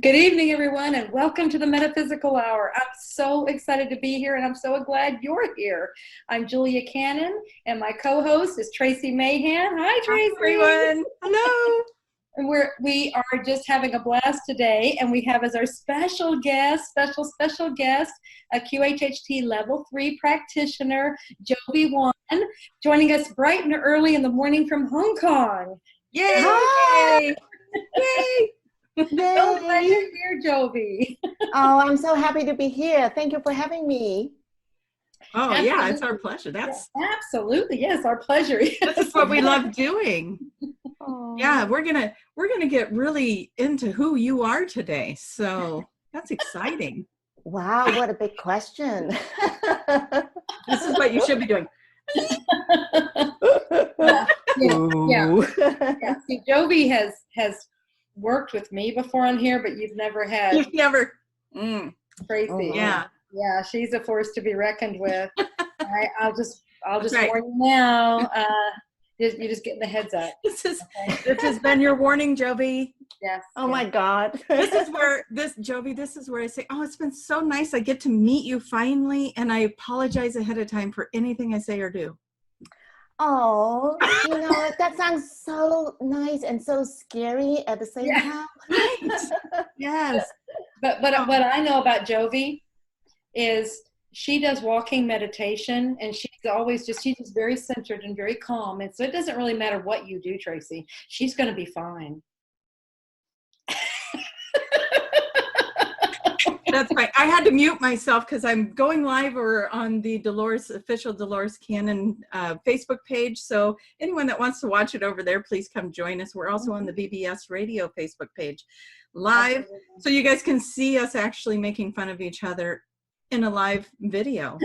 Good evening, everyone, and welcome to the Metaphysical Hour. I'm so excited to be here, and I'm so glad you're here. I'm Julia Cannon, and my co-host is Tracie Mahan. Hi, Hi, Tracie. everyone. Hello. And we are just having a blast today, and we have as our special guest, a QHHT Level 3 practitioner, Jovy Wan, joining us bright and early in the morning from Hong Kong. Yay! Hi. Yay! So glad you're here, Jovy. Oh, I'm so happy to be here. Thank you for having me. Oh, absolutely. Yeah, it's our pleasure. Absolutely, yes, our pleasure. This is what we love doing. Oh. Yeah, we're gonna get really into who you are today. So that's exciting. Wow, what a big question. This is what you should be doing. Yeah. See, Jovy has worked with me before on here, but you've never had. You've never. Tracie. Oh, yeah. Yeah, she's a force to be reckoned with. I'll just warn you now. You're just getting the heads up. This has been your warning, Jovy. Yes. Oh my God. This is where I say, oh, it's been so nice. I get to meet you finally, and I apologize ahead of time for anything I say or do. Oh, that sounds so nice and so scary at the same time. Right. Yes. But what I know about Jovy is she does walking meditation, and she's just very centered and very calm. And so it doesn't really matter what you do, Tracie. She's going to be fine. That's right. I had to mute myself because I'm going live or on the official Dolores Cannon Facebook page. So anyone that wants to watch it over there, please come join us. We're also on the BBS Radio Facebook page live. So you guys can see us actually making fun of each other in a live video.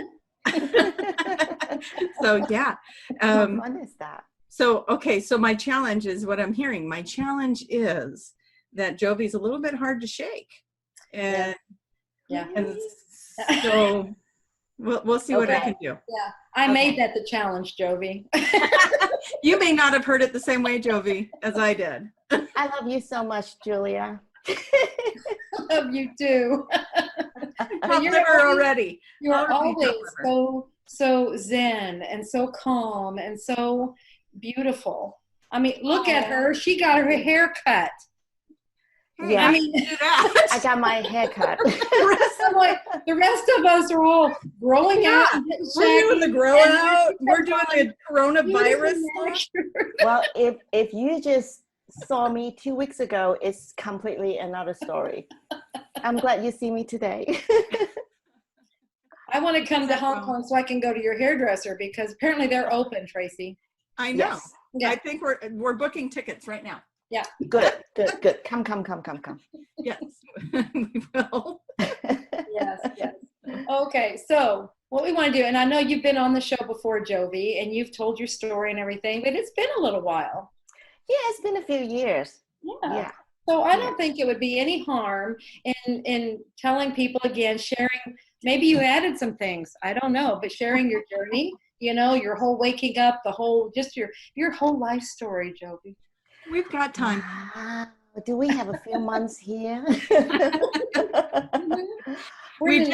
So yeah. How fun is that? So, okay. So my challenge is what I'm hearing. My challenge is that Jovy's a little bit hard to shake. And yeah. And so we'll see what I can do. Yeah. I made that the challenge, Jovy. You may not have heard it the same way, Jovy, as I did. I love you so much, Julia. I love you too. You're already. You're always so zen and so calm and so beautiful. I mean, look at her. She got her hair cut. Yeah, I mean, I got my hair cut. The rest of us are all growing out. We're doing the grow out. We're doing the coronavirus. Well, if you just saw me 2 weeks ago, it's completely another story. I'm glad you see me today. I want to come to Hong Kong so I can go to your hairdresser because apparently they're open, Tracie. I know. Yes. Yeah. I think we're booking tickets right now. Yeah. Good. Come. Yes, we will. Yes. Okay, so what we want to do, and I know you've been on the show before, Jovy, and you've told your story and everything, but it's been a little while. Yeah, it's been a few years. Yeah. So I don't think it would be any harm in telling people again, sharing, maybe you added some things, I don't know, but sharing your journey, your whole waking up, just your whole life story, Jovy. We've got time. Do we have a few months here? We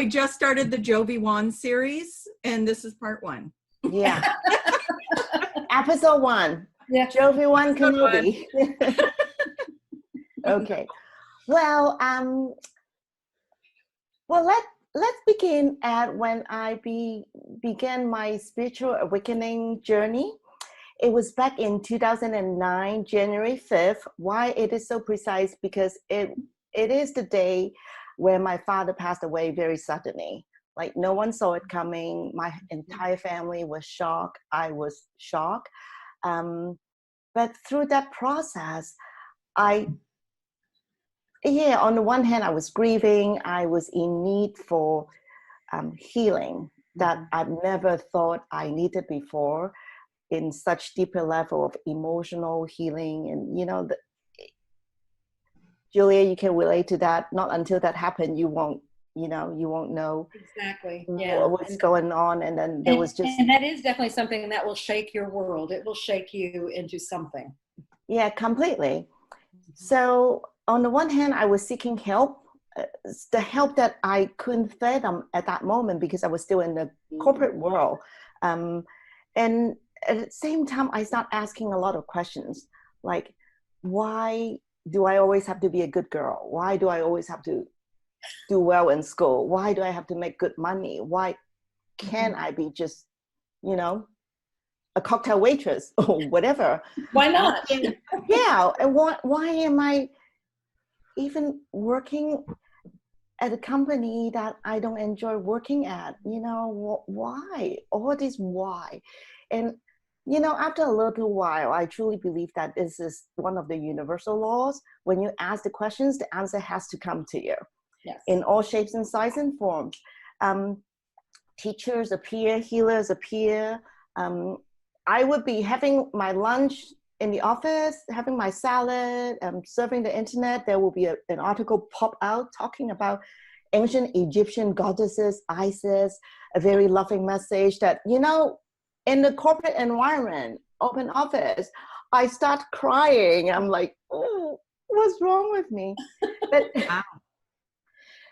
just started the Jovy Wan series, and this is part 1. Yeah. Episode 1. Yeah. Jovy Wan Kenobi. Okay. Well, let's begin at when I began my spiritual awakening journey. It was back in 2009, January 5th. Why it is so precise? Because it is the day where my father passed away very suddenly. Like no one saw it coming. My entire family was shocked. I was shocked. But through that process, on the one hand, I was grieving. I was in need for healing that I've never thought I needed before. In such deeper level of emotional healing. And, Julia, you can relate to that. Not until that happened, you won't know exactly what's going on. And then there was just... And that is definitely something that will shake your world. It will shake you into something. Yeah, completely. So on the one hand, I was seeking help, the help that I couldn't fathom at that moment because I was still in the corporate world. And at the same time, I start asking a lot of questions like, why do I always have to be a good girl? Why do I always have to do well in school? Why do I have to make good money? Why can't I be just, you know, a cocktail waitress or whatever? Why not? Yeah. And why am I even working at a company that I don't enjoy working at? You know, why? All this why? And, you know, after a little while, I truly believe that this is one of the universal laws. When you ask the questions, the answer has to come to you. Yes. In all shapes and sizes and forms. Teachers appear, healers appear. I would be having my lunch in the office, having my salad, surfing the internet. There will be an article pop out talking about ancient Egyptian goddesses, Isis, a very loving message that, you know, in the corporate environment, open office, I start crying. I'm like, oh, what's wrong with me? But, Wow.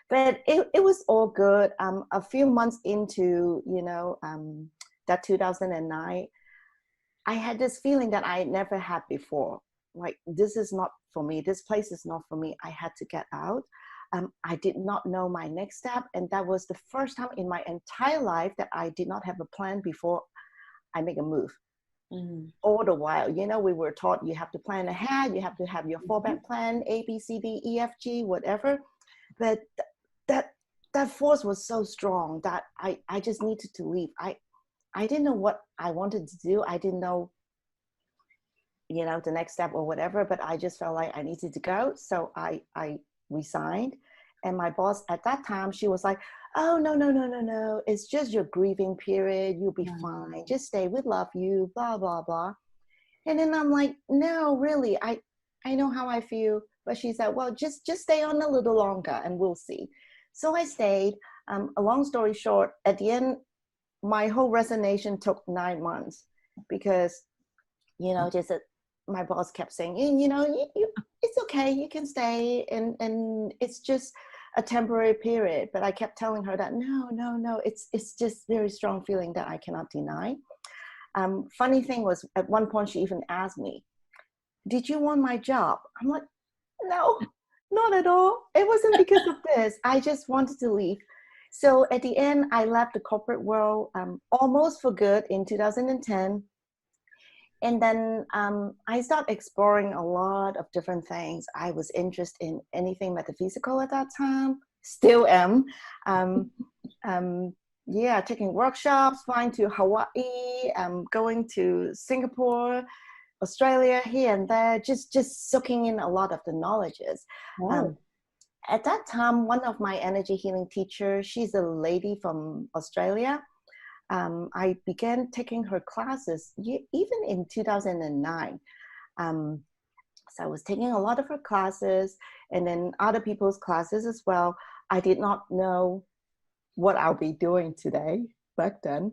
but it was all good. A few months into, you know, that 2009, I had this feeling that I never had before. Like, this is not for me. This place is not for me. I had to get out. I did not know my next step. And that was the first time in my entire life that I did not have a plan before I make a move. All the while, you know, we were taught you have to plan ahead, you have to have your fallback plan, A, B, C, D, E, F, G, whatever. But that force was so strong that I just needed to leave. I didn't know what I wanted to do. I didn't know, you know, the next step or whatever, but I just felt like I needed to go. So I resigned. And my boss at that time, she was like, oh, no. It's just your grieving period. You'll be fine. Just stay. We love you, blah, blah, blah. And then I'm like, no, really, I know how I feel. But she said, well, just stay on a little longer and we'll see. So I stayed. A long story short, at the end, my whole resignation took 9 months because, you know, just my boss kept saying, you know, it's okay, you can stay, and it's just a temporary period. But I kept telling her that no, it's just very strong feeling that I cannot deny. Funny thing was, at one point she even asked me, did you want my job? I'm like, no, not at all. It wasn't because of this. I just wanted to leave. So at the end, I left the corporate world almost for good in 2010. And then I started exploring a lot of different things. I was interested in anything metaphysical at that time, still am. Yeah, taking workshops, flying to Hawaii, going to Singapore, Australia, here and there, just soaking in a lot of the knowledges. Wow. At that time, one of my energy healing teachers, she's a lady from Australia. I began taking her classes even in 2009. So I was taking a lot of her classes and then other people's classes as well. I did not know what I'll be doing today back then.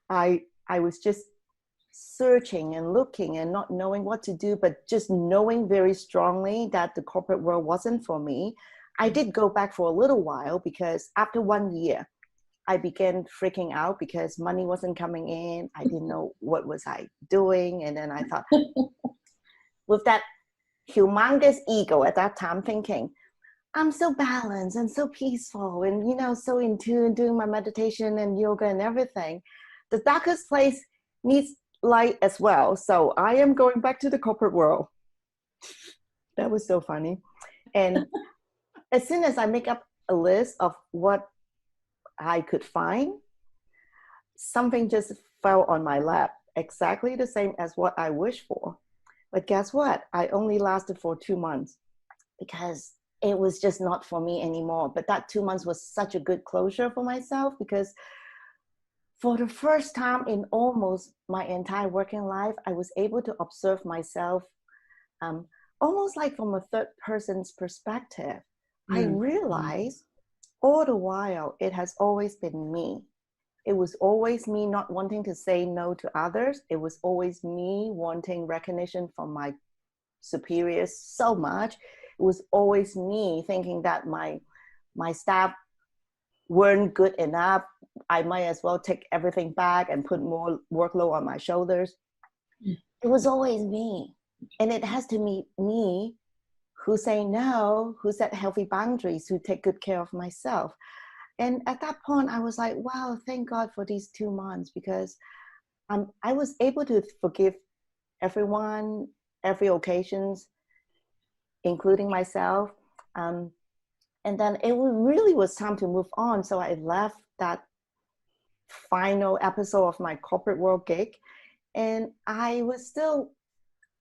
I was just searching and looking and not knowing what to do, but just knowing very strongly that the corporate world wasn't for me. I did go back for a little while because after 1 year, I began freaking out because money wasn't coming in. I didn't know what was I doing. And then I thought, with that humongous ego at that time, thinking, I'm so balanced and so peaceful and, you know, so in tune, doing my meditation and yoga and everything. The darkest place needs light as well. So I am going back to the corporate world. That was so funny. And as soon as I make up a list of what I could find, something just fell on my lap, exactly the same as what I wished for. But guess what? I only lasted for 2 months because it was just not for me anymore. But that 2 months was such a good closure for myself because for the first time in almost my entire working life, I was able to observe myself almost like from a third person's perspective. I realized all the while it has always been me. It was always me not wanting to say no to others. It was always me wanting recognition from my superiors so much It was always me thinking that my staff weren't good enough. I might as well take everything back and put more workload on my shoulders. It was always me. And it has to be me who say no, who set healthy boundaries, who take good care of myself. And at that point, I was like, wow, thank God for these 2 months, because I was able to forgive everyone, every occasions, including myself. And then it really was time to move on. So I left that final episode of my corporate world gig, and I was still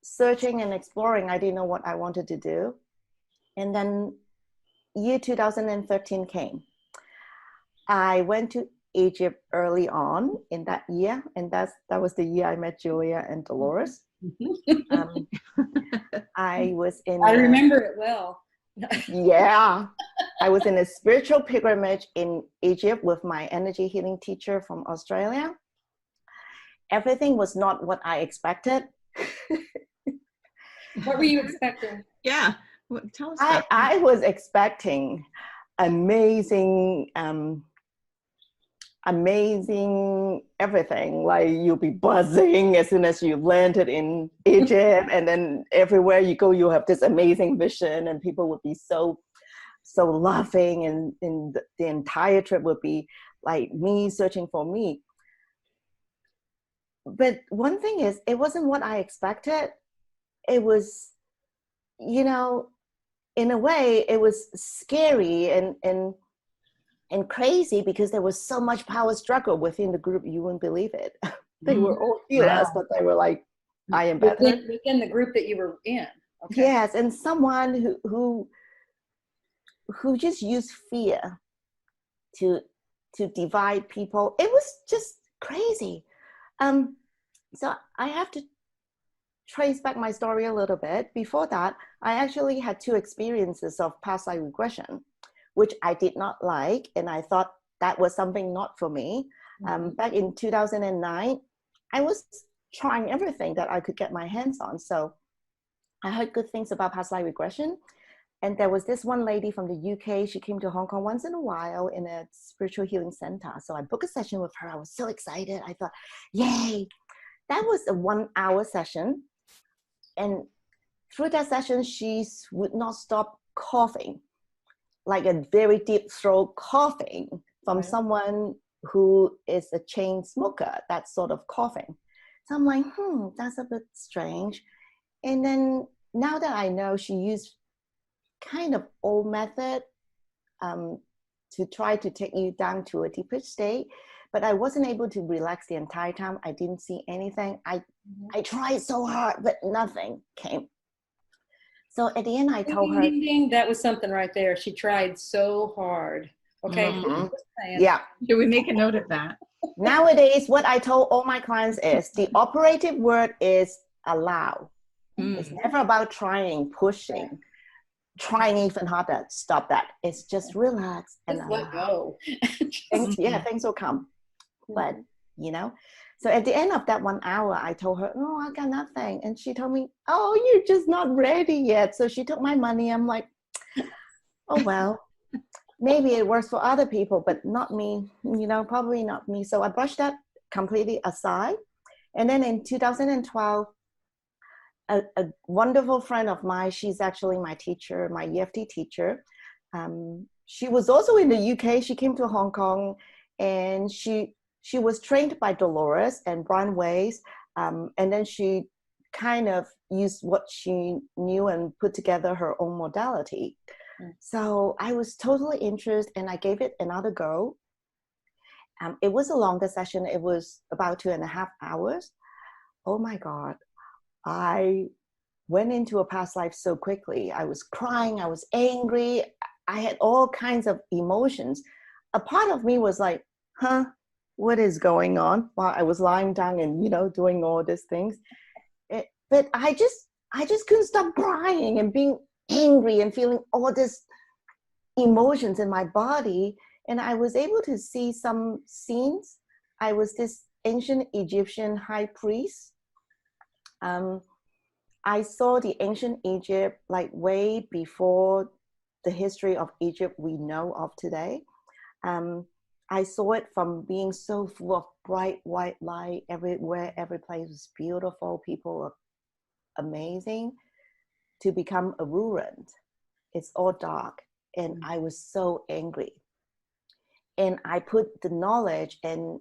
searching and exploring. I didn't know what I wanted to do. And then year 2013 came. I went to Egypt early on in that year, and that was the year I met Julia and Dolores. I was in I remember it well. Yeah, I was in a spiritual pilgrimage in Egypt with my energy healing teacher from Australia. Everything was not what I expected. What were you expecting? Yeah, well, tell us about I was expecting amazing everything. Like, you'll be buzzing as soon as you landed in Egypt, and then everywhere you go you have this amazing vision, and people would be so loving, and the entire trip would be like me searching for me. But one thing is, it wasn't what I expected. It was, in a way, it was scary and crazy, because there was so much power struggle within the group. You wouldn't believe it. They were all healers, but they were like, I am better. Within the group that you were in. Okay. Yes, and someone who just used fear to divide people. It was just crazy. So I have to trace back my story a little bit. Before that, I actually had 2 experiences of past life regression, which I did not like, and I thought that was something not for me. Back in 2009, I was trying everything that I could get my hands on. So I heard good things about past life regression. And there was this one lady from the UK. She came to Hong Kong once in a while in a spiritual healing center. So I booked a session with her. I was so excited. I thought, yay. That was a 1-hour session. And through that session, she would not stop coughing, like a very deep throat coughing from someone who is a chain smoker, that sort of coughing. So I'm like, that's a bit strange. And then now that I know, she used kind of old method to try to take you down to a deeper state, but I wasn't able to relax the entire time. I didn't see anything. I tried so hard, but nothing came. So at the end, I told her, that was something right there. She tried so hard. Okay. Yeah. Should we make a note of that? Nowadays, what I told all my clients is the operative word is allow. It's never about trying, pushing, trying even harder. Stop that. It's just relax and just let go. Things will come. But, so at the end of that 1 hour, I told her, no, I got nothing. And she told me, oh, you're just not ready yet. So she took my money. I'm like, oh, well, maybe it works for other people, but not me, probably not me. So I brushed that completely aside. And then in 2012, a wonderful friend of mine, she's actually my teacher, my EFT teacher. She was also in the UK. She came to Hong Kong, and she was trained by Dolores and Brian Weiss. And then she kind of used what she knew and put together her own modality. So I was totally interested, and I gave it another go. It was a longer session. It was about 2.5 hours. Oh my God. I went into a past life so quickly. I was crying. I was angry. I had all kinds of emotions. A part of me was like, what is going on? While I was lying down and, doing all these things. But I just couldn't stop crying and being angry and feeling all these emotions in my body. And I was able to see some scenes. I was this ancient Egyptian high priest. I saw the ancient Egypt like way before the history of Egypt we know of today. I saw it from being so full of bright white light everywhere. Every place was beautiful. People were amazing, to become a ruined. It's all dark. And I was so angry. And I put the knowledge and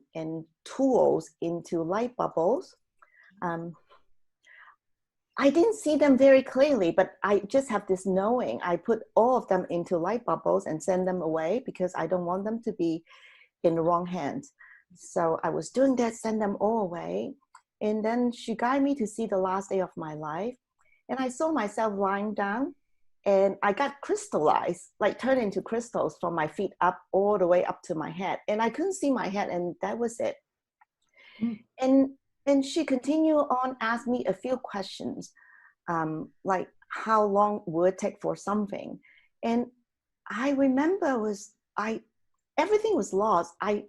tools into light bubbles. I didn't see them very clearly, but I just have this knowing. I put all of them into light bubbles and send them away because I don't want them to be in the wrong hands. So I was doing that, send them all away. And then she guided me to see the last day of my life. And I saw myself lying down, and I got crystallized, like turned into crystals from my feet up all the way up to my head. And I couldn't see my head, and that was it. And she continued on, asked me a few questions, like how long would it take for something? And I remember everything was lost. I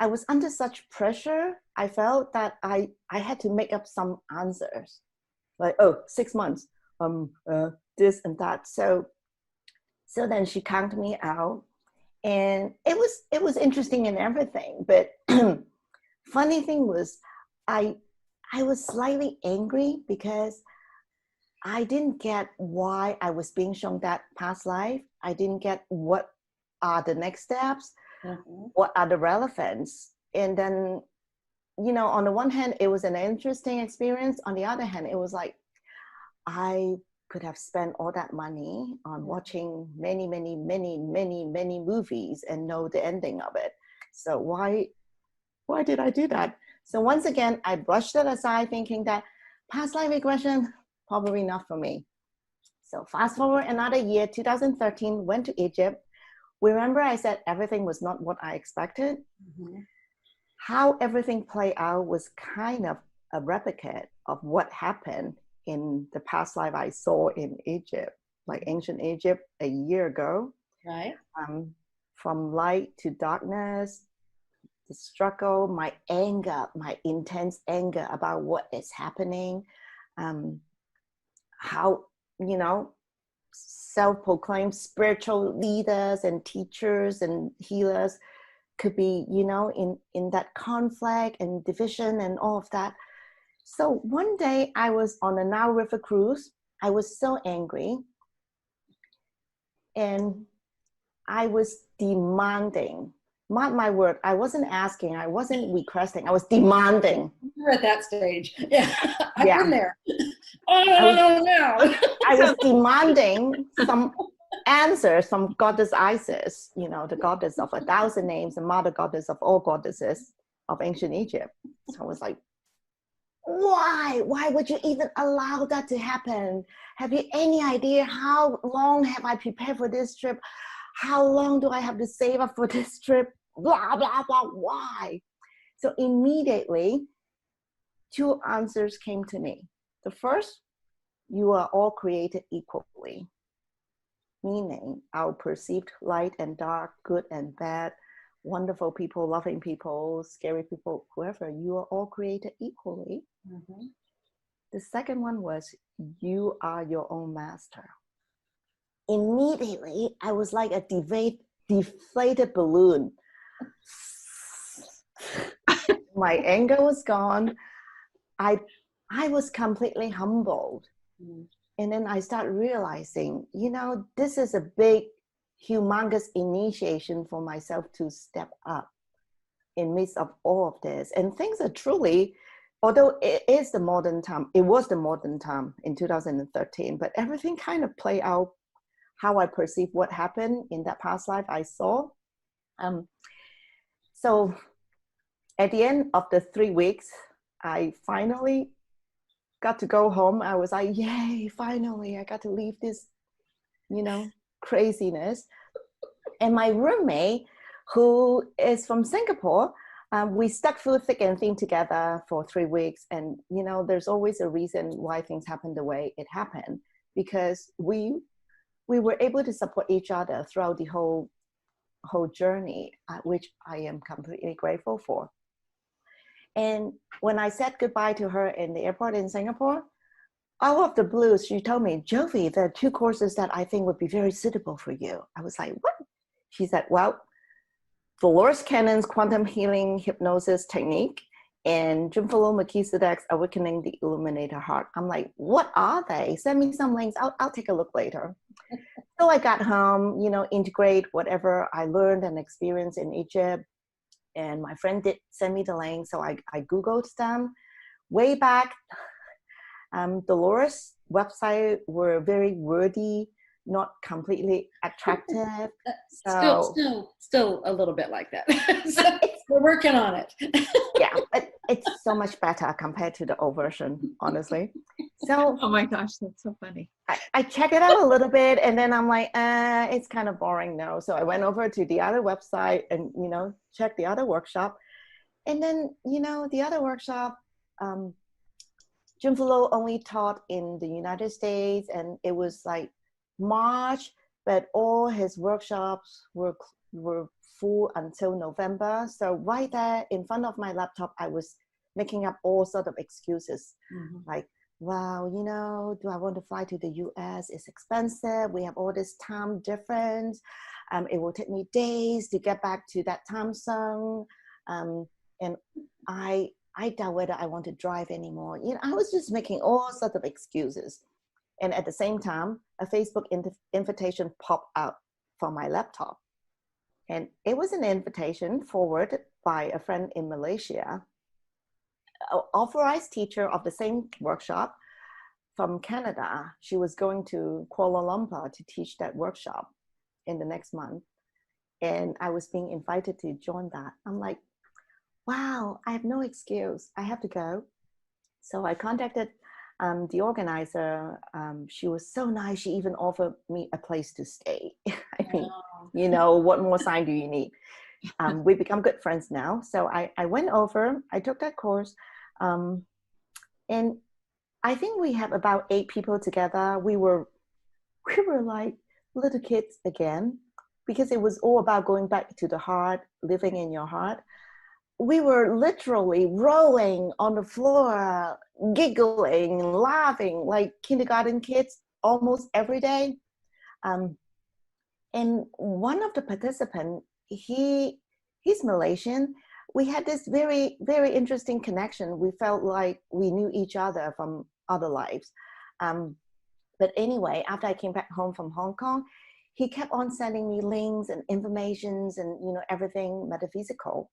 was under such pressure. I felt that I had to make up some answers, like, 6 months, this and that. So then she counted me out, and it was interesting and everything. But funny thing was, I was slightly angry because I didn't get why I was being shown that past life. I didn't get what are the next steps, what are the relevance. And then, on the one hand, it was an interesting experience. On the other hand, it was like, I could have spent all that money on watching many, many, many, many, many movies and know the ending of it. So why did I do that? So once again, I brushed it aside, thinking that past life regression, probably not for me. So fast forward another year, 2013, went to Egypt. Remember I said everything was not what I expected? How everything played out was kind of a replica of what happened in the past life I saw in Egypt, like ancient Egypt a year ago. Right. From light to darkness, the struggle, my anger, my intense anger about what is happening, how, self-proclaimed spiritual leaders and teachers and healers could be, in that conflict and division and all of that. So one day I was on a Nile River cruise. I was so angry, and I was demanding. Mark my word, I wasn't asking, I wasn't requesting, I was demanding. You're at that stage. Yeah, I've Yeah. been there. No. I was demanding some answers from Goddess Isis, the goddess of 1,000 names, the mother goddess of all goddesses of ancient Egypt. So I was like, why would you even allow that to happen? Have you any idea how long have I prepared for this trip? How long do I have to save up for this trip? Blah, blah, blah. Why? So immediately, two answers came to me. The first, you are all created equally, meaning our perceived light and dark, good and bad, wonderful people, loving people, scary people, whoever, you are all created equally. The second one was, you are your own master. Immediately, I was like a deflated balloon. My anger was gone. I was completely humbled. And then I started realizing, this is a big, humongous initiation for myself to step up in midst of all of this. And things are truly, although it was the modern time in 2013, but everything kind of played out how I perceive what happened in that past life I saw. So at the end of the 3 weeks, I finally got to go home. I was like, yay, finally, I got to leave this, craziness. And my roommate, who is from Singapore, we stuck through thick and thin together for 3 weeks. And, there's always a reason why things happen the way it happened, because we were able to support each other throughout the whole journey, which I am completely grateful for. And when I said goodbye to her in the airport in Singapore, out of the blues, she told me, Jovy, there are two courses that I think would be very suitable for you. I was like, what? She said, well, Dolores Cannon's Quantum Healing Hypnosis Technique and Jumfalo Melchizedek's Awakening the Illuminator Heart. I'm like, what are they? Send me some links. I'll take a look later. So I got home, you know, integrate whatever I learned and experienced in Egypt. And my friend did send me the link. So I Googled them. Way back, Dolores' website were very wordy, not completely attractive. So still a little bit like that. So we're working on it. Yeah, but it's so much better compared to the old version, honestly. So oh my gosh, that's so funny. I check it out a little bit, and then I'm like, it's kind of boring now. So I went over to the other website and, you know, checked the other workshop. And then, you know, the other workshop, Jim Fulo only taught in the United States, and it was like March, but all his workshops were full until November. So right there in front of my laptop, I was making up all sort of excuses, like, wow, you know, do I want to fly to the US? It's expensive. We have all this time difference. It will take me days to get back to that time zone. And I doubt whether I want to drive anymore. You know, I was just making all sorts of excuses. And at the same time, a Facebook invitation popped up from my laptop. And it was an invitation forwarded by a friend in Malaysia, an authorized teacher of the same workshop from Canada. She was going to Kuala Lumpur to teach that workshop in the next month. And I was being invited to join that. I'm like, wow, I have no excuse. I have to go. So I contacted the organizer. She was so nice. She even offered me a place to stay. I mean, you know, what more sign do you need? We become good friends now. So I went over, I took that course. And I think we have about 8 people together. We were like little kids again, because it was all about going back to the heart, living in your heart. We were literally rolling on the floor, giggling, laughing like kindergarten kids almost every day. And one of the participants, he's Malaysian. We had this very, very interesting connection. We felt like we knew each other from other lives. But anyway, after I came back home from Hong Kong, he kept on sending me links and informations and, you know, everything metaphysical.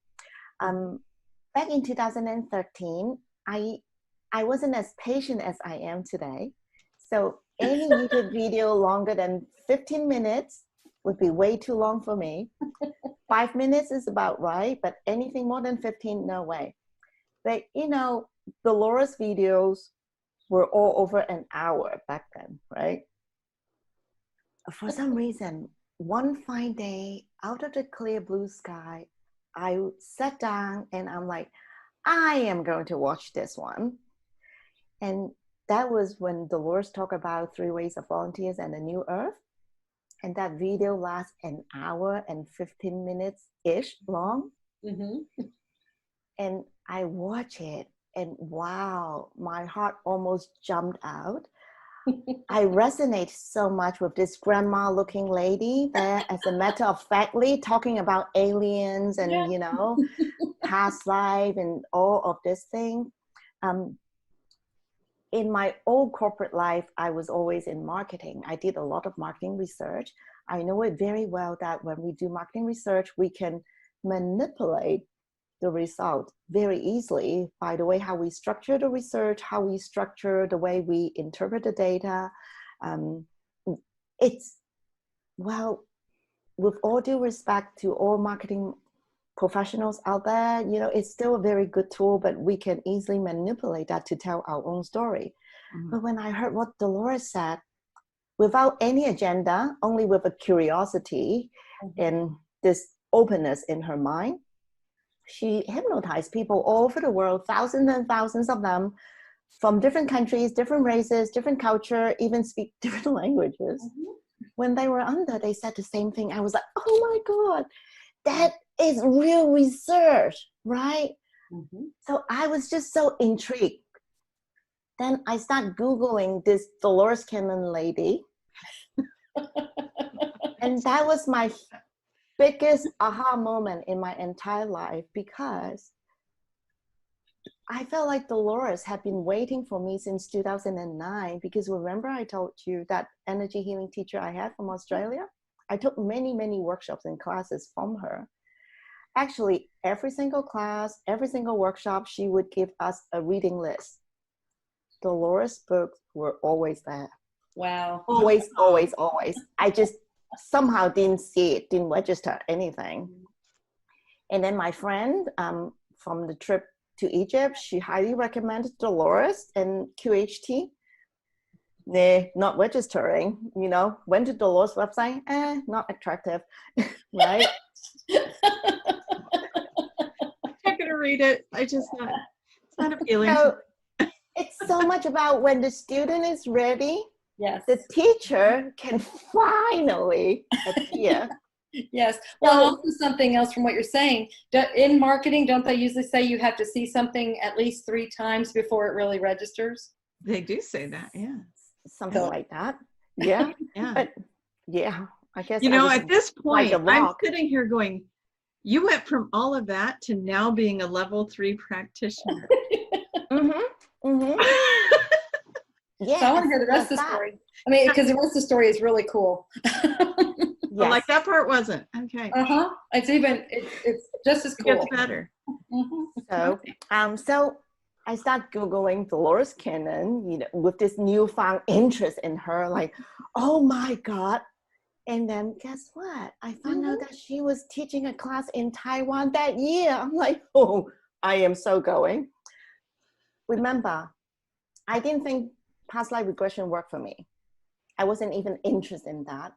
Back in 2013, I wasn't as patient as I am today. So any YouTube video longer than 15 minutes would be way too long for me. 5 minutes is about right, but anything more than 15, no way. But, you know, Dolores videos were all over an hour back then, right? For some reason, one fine day, out of the clear blue sky, I sat down and I'm like, I am going to watch this one. And that was when Dolores talked about 3 ways of volunteers and the new earth. And that video lasts an hour and 15 minutes-ish long. And I watch it and wow, my heart almost jumped out. I resonate so much with this grandma looking lady there, as a matter of factly talking about aliens and, you know, past life and all of this thing. In my old corporate life, I was always in marketing. I did a lot of marketing research. I know it very well that when we do marketing research, we can manipulate the result very easily by the way how we structure the research, how we structure the way we interpret the data. It's, well, with all due respect to all marketing professionals out there, you know, it's still a very good tool, but we can easily manipulate that to tell our own story. But when I heard what Dolores said, without any agenda, only with a curiosity and this openness in her mind, she hypnotized people all over the world, thousands and thousands of them, from different countries, different races, different culture, even speak different languages. When they were under, they said the same thing. I was like, oh my God, that is real research, right? So I was just so intrigued. Then I start Googling this Dolores Cannon lady. And that was my biggest aha moment in my entire life, because I felt like Dolores had been waiting for me since 2009. Because remember I told you that energy healing teacher I had from Australia? I took many, many workshops and classes from her. Actually, every single class, every single workshop, she would give us a reading list. Dolores' books were always there. Wow. Always, always, always. I just somehow didn't see it, didn't register anything. And then my friend from the trip to Egypt, she highly recommended Dolores and QHT. They're not registering, you know, went to Dolores' website, not attractive, right? I'm not gonna read it. It's not appealing. So it's so much about when the student is ready, Yes. the teacher can finally appear. Yes. Well, also something else from what you're saying, in marketing, don't they usually say you have to see something at least 3 times before it really registers? They do say that, yeah. Something like that. Yeah. Yeah. But yeah, I guess, you know, at this point, like I'm sitting here going, you went from all of that to now being a level 3 practitioner. Yeah. So I want to hear the rest of the story. I mean, because the rest of the story is really cool. Well, like that part wasn't. Okay. It's just as cool. It gets better. So, so I start Googling Dolores Cannon, you know, with this newfound interest in her, like, oh my God. And then guess what? I found out that she was teaching a class in Taiwan that year. I'm like, oh, I am so going. Remember, I didn't think past life regression worked for me. I wasn't even interested in that.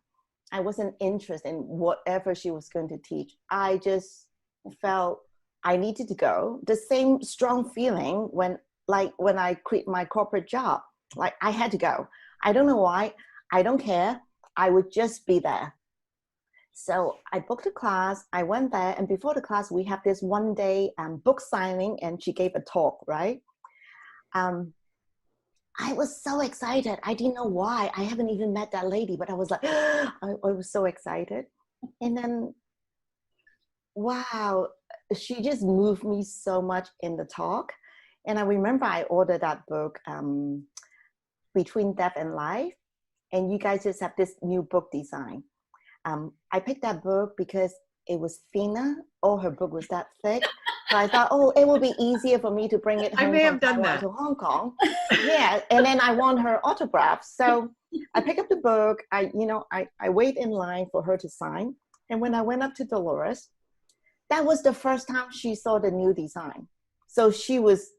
I wasn't interested in whatever she was going to teach. I just felt I needed to go. The same strong feeling when I quit my corporate job, like I had to go. I don't know why. I don't care. I would just be there. So I booked a class. I went there, and before the class, we have this 1-day book signing, and she gave a talk, right? I was so excited. I didn't know why. I haven't even met that lady, but I was like, I was so excited. And then, wow, she just moved me so much in the talk. And I remember I ordered that book, Between Death and Life. And you guys just have this new book design. I picked that book because it was thinner. Oh, her book was that thick. So I thought, oh, it will be easier for me to bring it home I may have done that to Hong Kong. Yeah, and then I want her autograph. So I picked up the book. I wait in line for her to sign. And when I went up to Dolores, that was the first time she saw the new design. So she was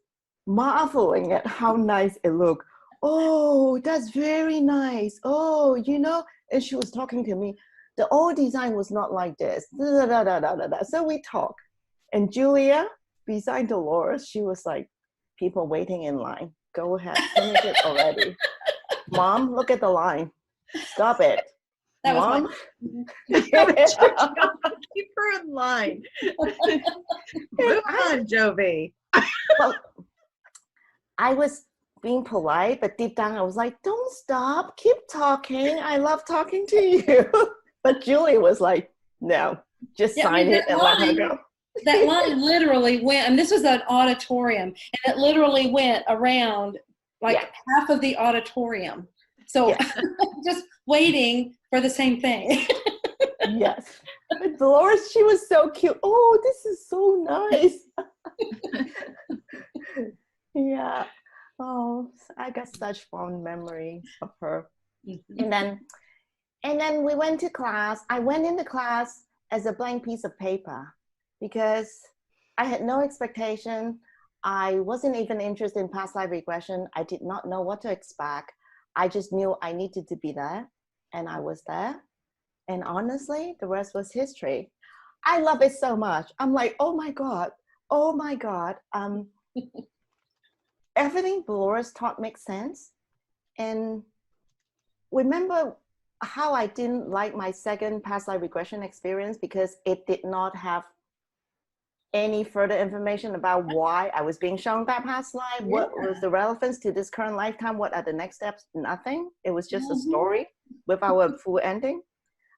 marveling at how nice it looked. Oh, that's very nice. Oh, you know, and she was talking to me. The old design was not like this. Da, da, da, da, da, da. So we talked. And Julia, beside Dolores, she was like, people waiting in line. Go ahead, finish it already. Mom, look at the line. Stop it. That Mom? was keep her in line. Move on, Jovy. Well, I was being polite, but deep down I was like, don't stop, keep talking. I love talking to you. But Julia was like, no, just sign it and let her go. That line literally went, and this was an auditorium, and it literally went around like half of the auditorium. So just waiting for the same thing. Yes. But Dolores, she was so cute. Oh, this is so nice. Yeah. Oh, I got such fond memories of her. And then we went to class. I went into class as a blank piece of paper because I had no expectation. I wasn't even interested in past life regression. I did not know what to expect. I just knew I needed to be there, and I was there. And honestly, the rest was history. I love it so much. I'm like, oh my God. Everything Dolores taught makes sense. And remember how I didn't like my second past life regression experience because it did not have any further information about why I was being shown that past life. What was the relevance to this current lifetime? What are the next steps? Nothing. It was just a story without a full ending.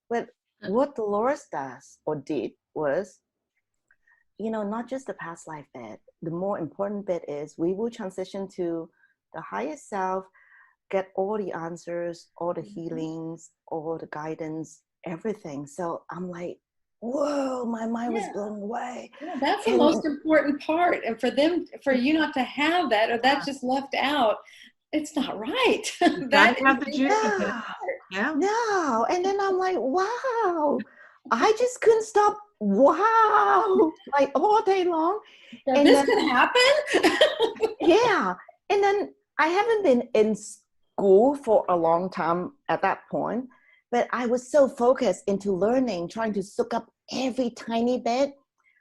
But what Dolores does or did was, you know, not just the past life bit. The more important bit is we will transition to the higher self, get all the answers, all the healings, all the guidance, everything. So I'm like, whoa, my mind was blown away. Yeah, that's the most important part. And for you not to have that, or that's just left out, it's not right. That have the juice. Yeah. No. And then I'm like, wow, I just couldn't stop. Wow. Like all day long. And this could happen. Yeah. And then I haven't been in school for a long time at that point, but I was so focused into learning, trying to soak up every tiny bit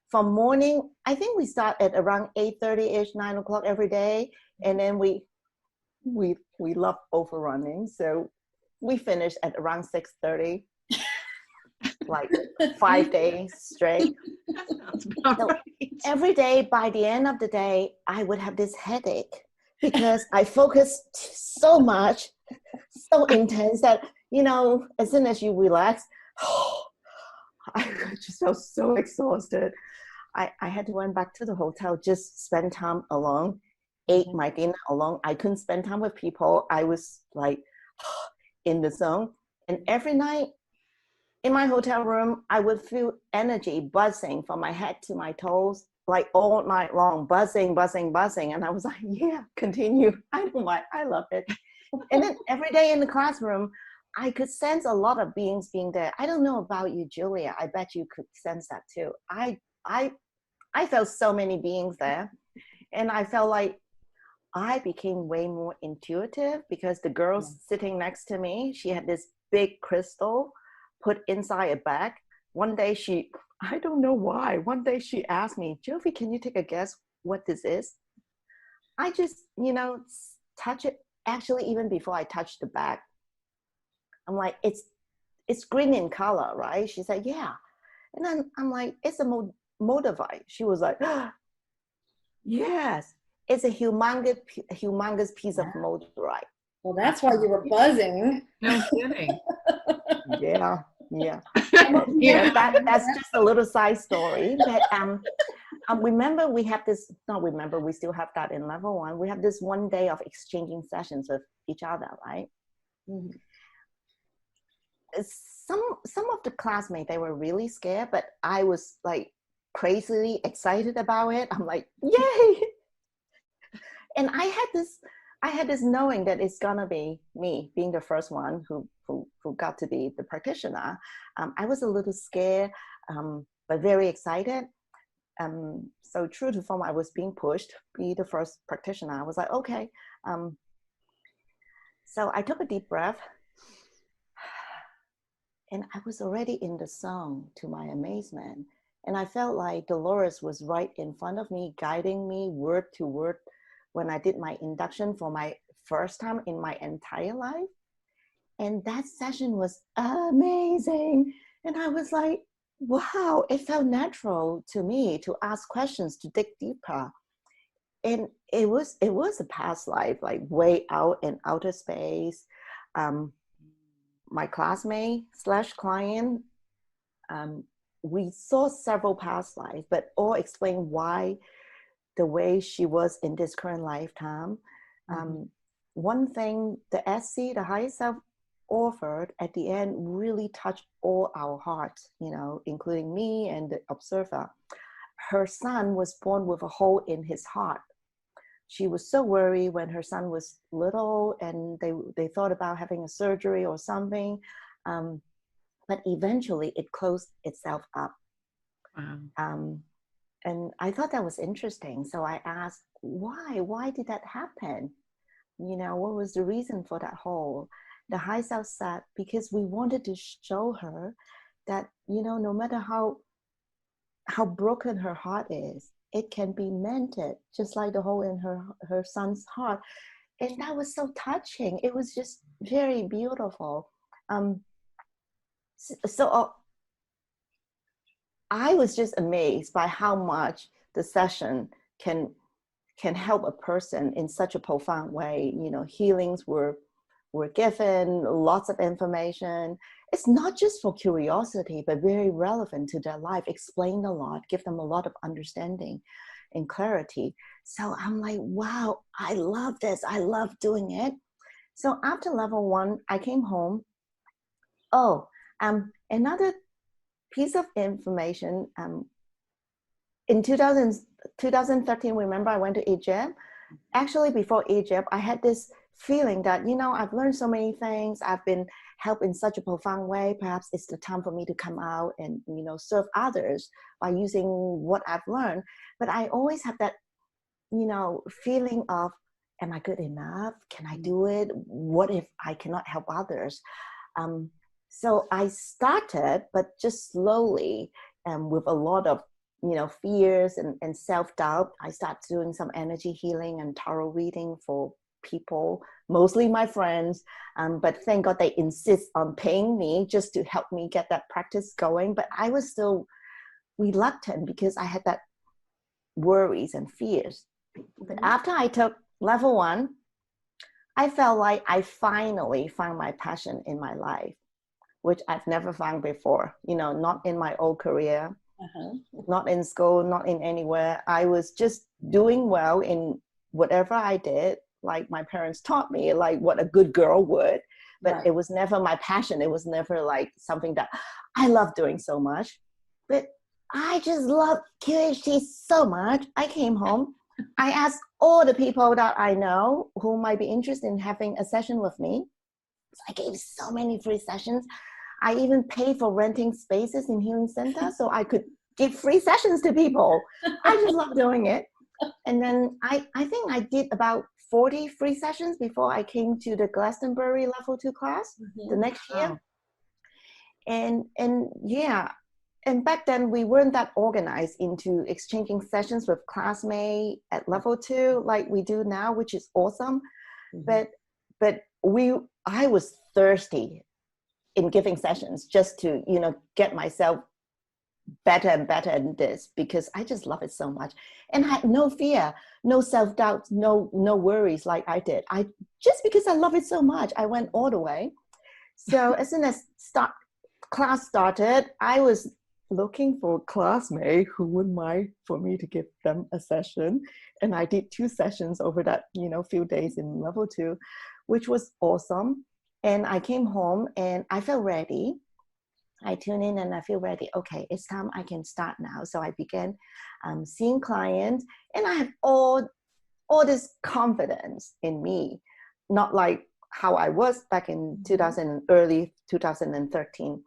from morning. I think we start at around 8:30-ish, 9 o'clock every day. And then we love overrunning. So we finished at around 6:30, like 5 days straight. That sounds about right. Every day, by the end of the day, I would have this headache because I focused so much, so intense that, you know, as soon as you relax, I just felt so exhausted. I had to run back to the hotel, just spend time alone, ate my dinner alone. I couldn't spend time with people. I was like in the zone. And every night in my hotel room, I would feel energy buzzing from my head to my toes, like all night long, buzzing, buzzing, buzzing. And I was like, yeah, continue. I don't mind. I love it. And then every day in the classroom, I could sense a lot of beings being there. I don't know about you, Julia. I bet you could sense that too. I felt so many beings there. And I felt like I became way more intuitive because the girl sitting next to me, she had this big crystal put inside a bag. One day I don't know why, one day she asked me, Jovy, can you take a guess what this is? I just, you know, touch it. Actually, even before I touched the bag, I'm like, it's green in color, right? She said, yeah. And then I'm like, it's a moldavite. She was like, yes, it's a humongous piece of moldavite. Well, that's why you were buzzing. No kidding. Yeah. That's just a little side story. But remember we have this, not remember, we still have that in level 1. We have this one day of exchanging sessions with each other, right? Mm-hmm. Some of the classmates, they were really scared, but I was like crazily excited about it. I'm like, yay! And I had this knowing that it's gonna be me being the first one who got to be the practitioner. I was a little scared, but very excited. So true to form, I was being pushed to be the first practitioner. I was like, okay. So I took a deep breath, and I was already in the song, to my amazement. And I felt like Dolores was right in front of me, guiding me word to word when I did my induction for my first time in my entire life. And that session was amazing. And I was like, wow, it felt natural to me to ask questions, to dig deeper. And it was a past life, like way out in outer space. My classmate / client, we saw several past lives, but all explain why the way she was in this current lifetime. One thing the SC, the higher self, offered at the end really touched all our hearts, you know, including me and the observer. Her son was born with a hole in his heart. She was so worried when her son was little, and they thought about having a surgery or something. But eventually it closed itself up. Wow. And I thought that was interesting. So I asked, why did that happen? You know, what was the reason for that hole? The high self said, because we wanted to show her that, you know, no matter how broken her heart is, it can be mended, just like the hole in her son's heart. And that was so touching. It was just very beautiful. So I was just amazed by how much the session can help a person in such a profound way. You know, healings were given, lots of information. It's not just for curiosity, but very relevant to their life, explain a lot, give them a lot of understanding and clarity. So I'm like, wow, I love this. I love doing it. So after level 1, I came home. Oh, another piece of information, in 2013, remember I went to Egypt? Actually, before Egypt, I had this feeling that, you know, I've learned so many things. I've been helped in such a profound way. Perhaps it's the time for me to come out and, you know, serve others by using what I've learned. But I always have that, you know, feeling of, am I good enough? Can I do it? What if I cannot help others? So I started, but just slowly, with a lot of, you know, fears and self-doubt. I started doing some energy healing and tarot reading for people, mostly my friends. But thank God they insist on paying me just to help me get that practice going. But I was still reluctant because I had that worries and fears. But after I took level 1, I felt like I finally found my passion in my life, which I've never found before, you know, not in my old career, not in school, not in anywhere. I was just doing well in whatever I did, like my parents taught me, like what a good girl would, but it was never my passion. It was never like something that I love doing so much. But I just love QHT so much. I came home. I asked all the people that I know who might be interested in having a session with me. So I gave so many free sessions. I even paid for renting spaces in healing centers so I could give free sessions to people. I just love doing it. And then I think I did about 40 free sessions before I came to the Glastonbury level 2 class the next year. And yeah, and back then we weren't that organized into exchanging sessions with classmates at level 2 like we do now, which is awesome. But I was thirsty in giving sessions just to, you know, get myself better and better in this, because I just love it so much. And I had no fear, no self-doubt, no worries like I did. Just because I love it so much, I went all the way. So as soon as class started, I was looking for a classmate who wouldn't mind for me to give them a session. And I did 2 sessions over that, you know, few days in level 2, which was awesome. And I came home and I felt ready. I tune in and I feel ready. Okay, it's time I can start now. So I began seeing clients, and I have all this confidence in me, not like how I was back in early 2013.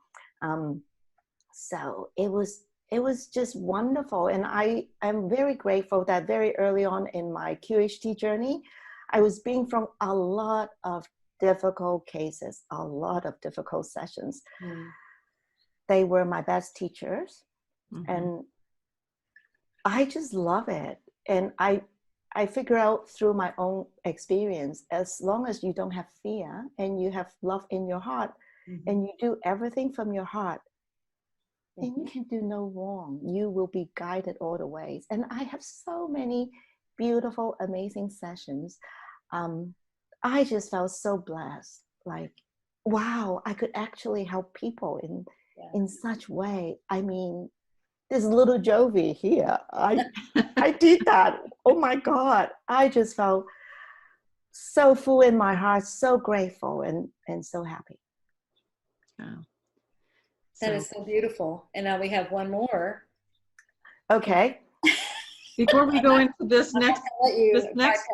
So it was just wonderful. And I am very grateful that very early on in my QHT journey, I was being from a lot of difficult cases, a lot of difficult sessions. They were my best teachers. And I just love it. And I figure out through my own experience, as long as you don't have fear and you have love in your heart, and you do everything from your heart, then you can do no wrong. You will be guided all the ways. And I have so many beautiful, amazing sessions. I just felt so blessed. Like, wow, I could actually help people in such way. I mean, this little Jovy here, I did that. Oh my God. I just felt so full in my heart, so grateful and so happy. Wow. That is so beautiful. And now we have one more. Okay. Before we go into this next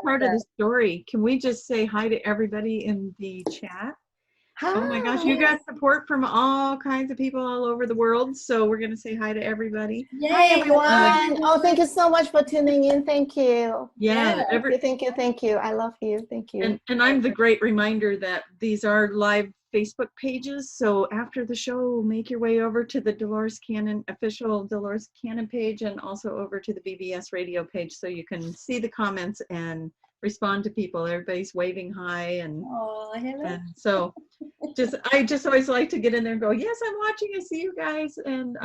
part of the story, can we just say hi to everybody in the chat? Hi. Oh my gosh, you got support from all kinds of people all over the world. So we're going to say hi to everybody. Yay. Hi, everyone. Oh, thank you so much for tuning in. Thank you. Yeah. Thank you. I love you. Thank you. And I'm the great reminder that these are live Facebook pages. So after the show, make your way over to the official Dolores Cannon page, and also over to the BBS radio page so you can see the comments and respond to people. Everybody's waving hi, and so I just always like to get in there and go, yes, I'm watching, I see you guys. And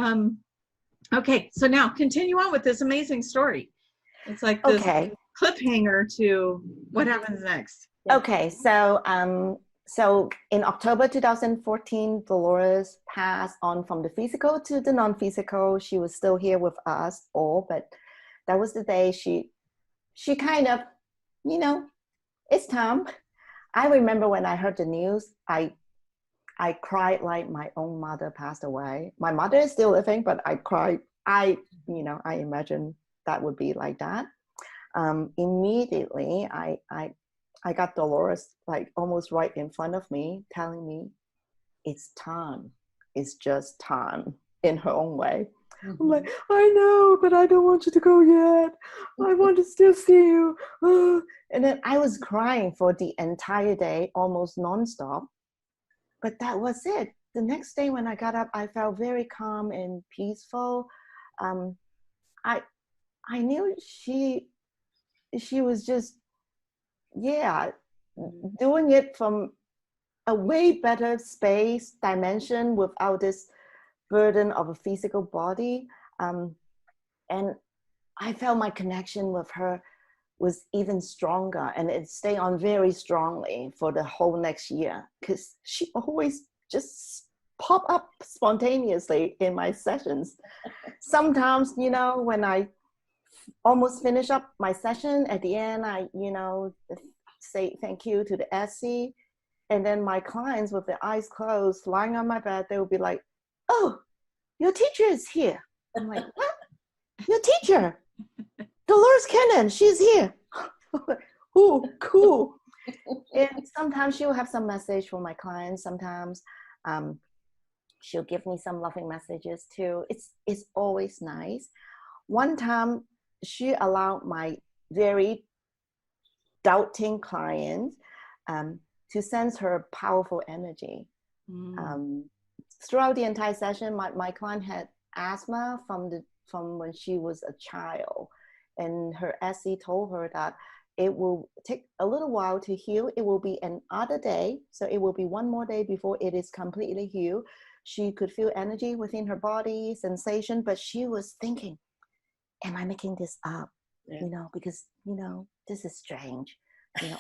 Okay, so now continue on with this amazing story. It's like this cliffhanger to what happens next. Okay, so in October 2014, Dolores passed on from the physical to the non-physical. She was still here with us all, but that was the day she kind of, you know, it's time. I remember when I heard the news, I cried like my own mother passed away. My mother is still living, but I cried. I imagine that would be like that. Immediately, I got Dolores like almost right in front of me, telling me, it's time. It's just time, in her own way. Mm-hmm. I'm like, I know, but I don't want you to go yet. I want to still see you. And then I was crying for the entire day, almost nonstop. But that was it. The next day when I got up, I felt very calm and peaceful. I knew she was just, doing it from a way better space, dimension, without this burden of a physical body. And I felt my connection with her was even stronger, and it stayed on very strongly for the whole next year, because she always just pop up spontaneously in my sessions. Sometimes, when I almost finish up my session, at the end, I, say thank you to the SC, and then my clients with their eyes closed, lying on my bed, they would be like, "Oh, your teacher is here." I'm like, "What? Your teacher? Dolores Cannon, she's here." Ooh, cool. And sometimes she'll have some message for my clients. Sometimes she'll give me some loving messages too. It's always nice. One time she allowed my very doubting clients to sense her powerful energy. Throughout the entire session, my client had asthma from when she was a child. And her SC told her that it will take a little while to heal. It will be another day. So it will be one more day before it is completely healed. She could feel energy within her body, sensation, but she was thinking, am I making this up? Yeah. Because, this is strange.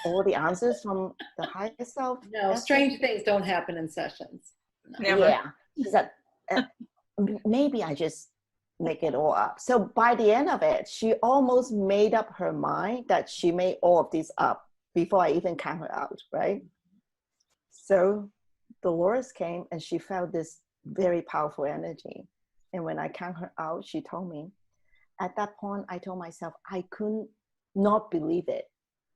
All the answers from the higher self. No, strange things don't happen in sessions. No. Yeah. She said, maybe I just make it all up. So by the end of it, she almost made up her mind that she made all of this up before I even count her out, right? So Dolores came and she felt this very powerful energy. And when I count her out, she told me, at that point, I told myself I couldn't not believe it,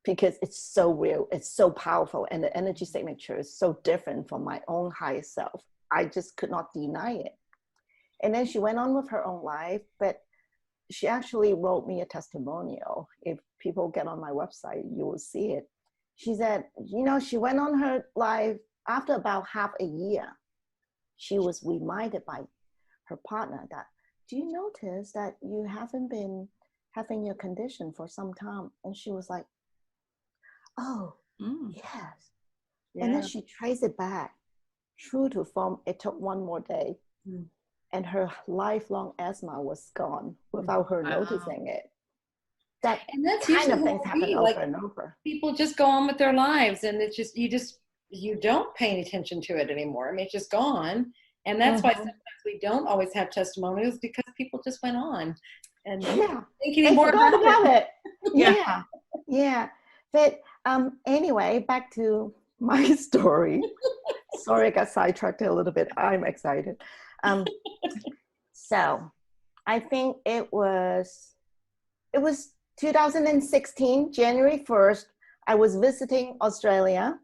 because it's so real, it's so powerful, and the energy signature is so different from my own higher self. I just could not deny it. And then she went on with her own life, but she actually wrote me a testimonial. If people get on my website, you will see it. She said, she went on her life after about half a year. She was reminded by her partner that, do you notice that you haven't been having your condition for some time? And she was like, oh, yes. Yeah. And then she traced it back. True to form, it took one more day. And her lifelong asthma was gone without her noticing it. And that's kind of things happen over and over. People just go on with their lives, and it's just you don't pay any attention to it anymore. I mean, it's just gone. And that's why sometimes we don't always have testimonials, because people just went on and thinking more about it. Yeah. But anyway, back to my story. Sorry, I got sidetracked a little bit. I'm excited. So I think it was 2016, January 1st. I was visiting Australia.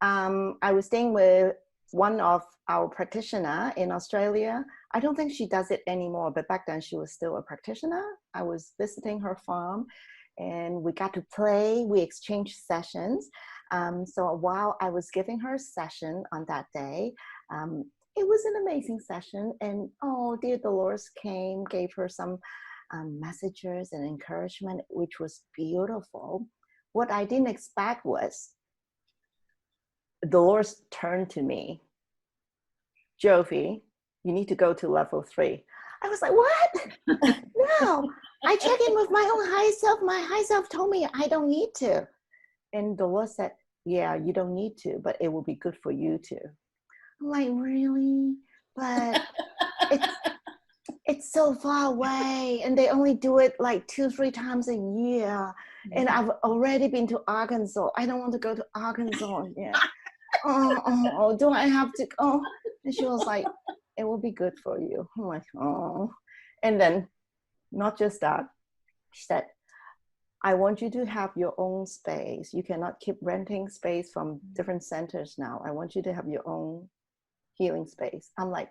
I was staying with one of our practitioner in Australia. I don't think she does it anymore, but back then she was still a practitioner. I was visiting her farm, and we got to play. We exchanged sessions. So while I was giving her a session on that day, it was an amazing session. And dear Dolores came, gave her some messages and encouragement, which was beautiful. What I didn't expect was Dolores turned to me, Jovy, you need to go to level 3. I was like, what? No, I check in with my own high self. My high self told me I don't need to. And Dolores said, yeah, you don't need to, but it will be good for you to. I'm like, really? But it's so far away, and they only do it like 2-3 times a year. And I've already been to Arkansas. I don't want to go to Arkansas yet. Do I have to go? And she was like, it will be good for you. I'm like, oh. And then, not just that, she said, I want you to have your own space. You cannot keep renting space from different centers now. I want you to have your own healing space. I'm like,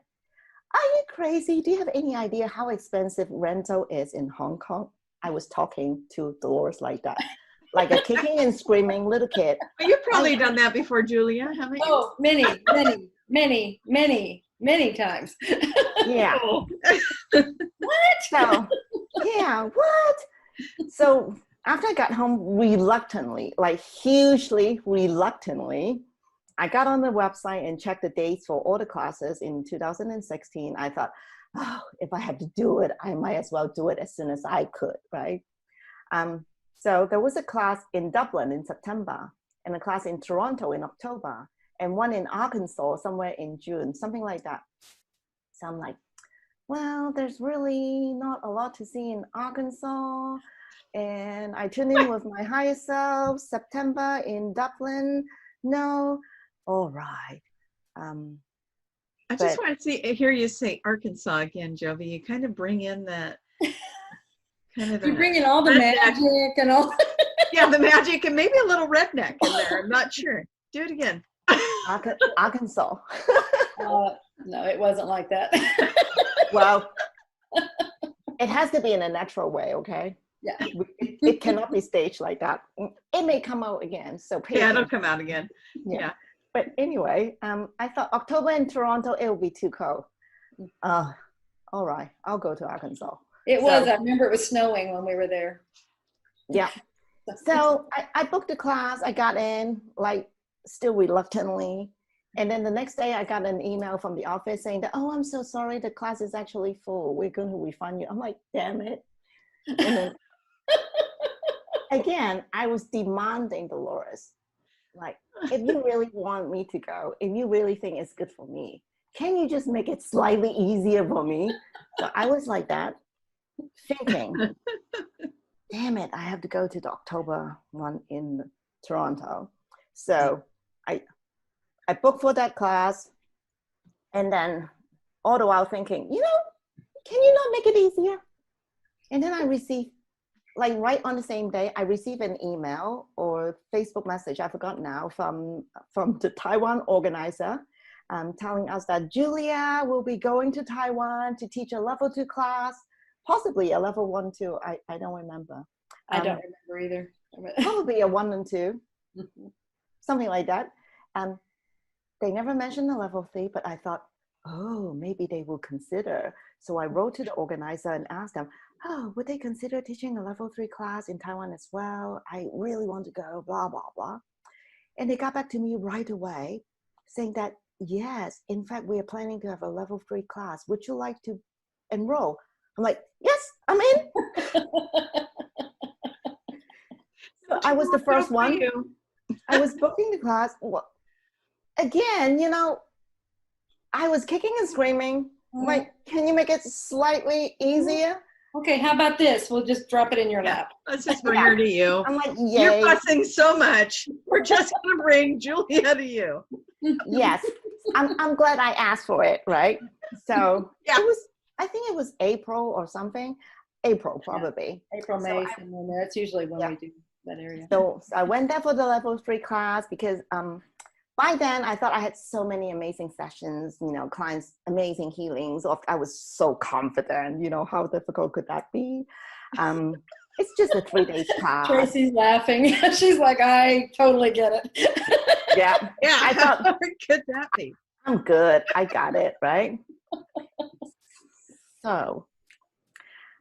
are you crazy? Do you have any idea how expensive rental is in Hong Kong? I was talking to Dolores like that, like a kicking and screaming little kid. Well, you've probably done that before, Julia, haven't you? Oh, many times. Yeah. What? So, yeah, what? So after I got home reluctantly, like hugely reluctantly, I got on the website and checked the dates for all the classes in 2016. I thought, oh, if I had to do it, I might as well do it as soon as I could, right? So there was a class in Dublin in September, and a class in Toronto in October, and one in Arkansas somewhere in June, something like that. So I'm like, well, there's really not a lot to see in Arkansas. And I tuned in with my higher self, September in Dublin. No. All right. I just want to hear you say Arkansas again, Jovy. You kind of bring in that kind of. You bring in all the magic and all. Yeah, the magic and maybe a little redneck in there. I'm not sure. Do it again. Arkansas. No, it wasn't like that. Well, it has to be in a natural way, okay? Yeah. It cannot be staged like that. It may come out again. So yeah, it'll come out again. Yeah. But anyway, I thought October in Toronto, it will be too cold. All right, I'll go to Arkansas. It was. I remember it was snowing when we were there. Yeah. So I booked the class. I got in, like, still reluctantly. And then the next day, I got an email from the office saying that, oh, I'm so sorry, the class is actually full. We're going to refund you. I'm like, damn it. And then, again, I was demanding Dolores. Like, if you really want me to go, if you really think it's good for me, can you just make it slightly easier for me? So I was like that, thinking, damn it, I have to go to the October one in Toronto. So I booked for that class, and then all the while thinking, can you not make it easier? And then I received, like right on the same day, I received an email or Facebook message, I forgot now, from the Taiwan organizer, telling us that Julia will be going to Taiwan to teach a level 2 class, possibly a level 1 too. I don't remember. I don't remember either. Probably a 1 and 2, something like that. They never mentioned the level 3, but I thought, oh, maybe they will consider. So I wrote to the organizer and asked them, oh, would they consider teaching a level 3 class in Taiwan as well? I really want to go, blah, blah, blah. And they got back to me right away saying that, yes, in fact, we are planning to have a level 3 class. Would you like to enroll? I'm like, yes, I'm in. So I was the first one. I was booking the class. Well, again, I was kicking and screaming. Like, can you make it slightly easier? Okay, how about this? We'll just drop it in your lap. Let's just bring her to you. I'm like, yay. You're fussing so much. We're just going to bring Julia to you. Yes. I'm glad I asked for it, right? So I think it was April or something. April, probably. Yeah. April, May, somewhere there. That's usually when we do that area. So I went there for the level 3 class because by then I thought I had so many amazing sessions, clients, amazing healings. I was so confident, how difficult could that be? It's just a 3-day class. Tracie's laughing. She's like, I totally get it. Yeah. I thought, how could that be? I'm good. I got it, right? So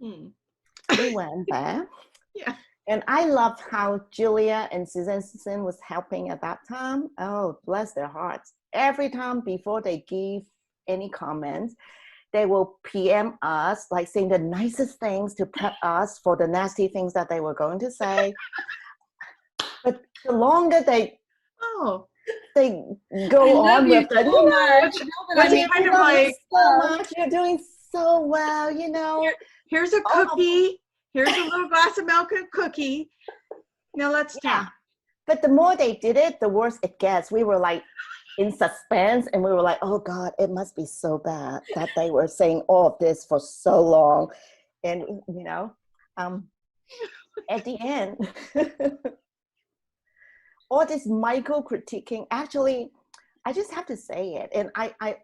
we went there. Yeah. And I loved how Julia and Susan was helping at that time. Oh, bless their hearts. Every time before they give any comments, they will PM us, like saying the nicest things to prep us for the nasty things that they were going to say. But the longer they go on with it, so much. Which is kind of like, so much, you're doing so well, you know. Here's a cookie. Here's a little glass of milk and cookie. Now let's talk. Yeah. But the more they did it, the worse it gets. We were like in suspense, and we were like, oh God, it must be so bad that they were saying all of this for so long. And, you know, at the end, all this micro-critiquing, actually, I just have to say it. And I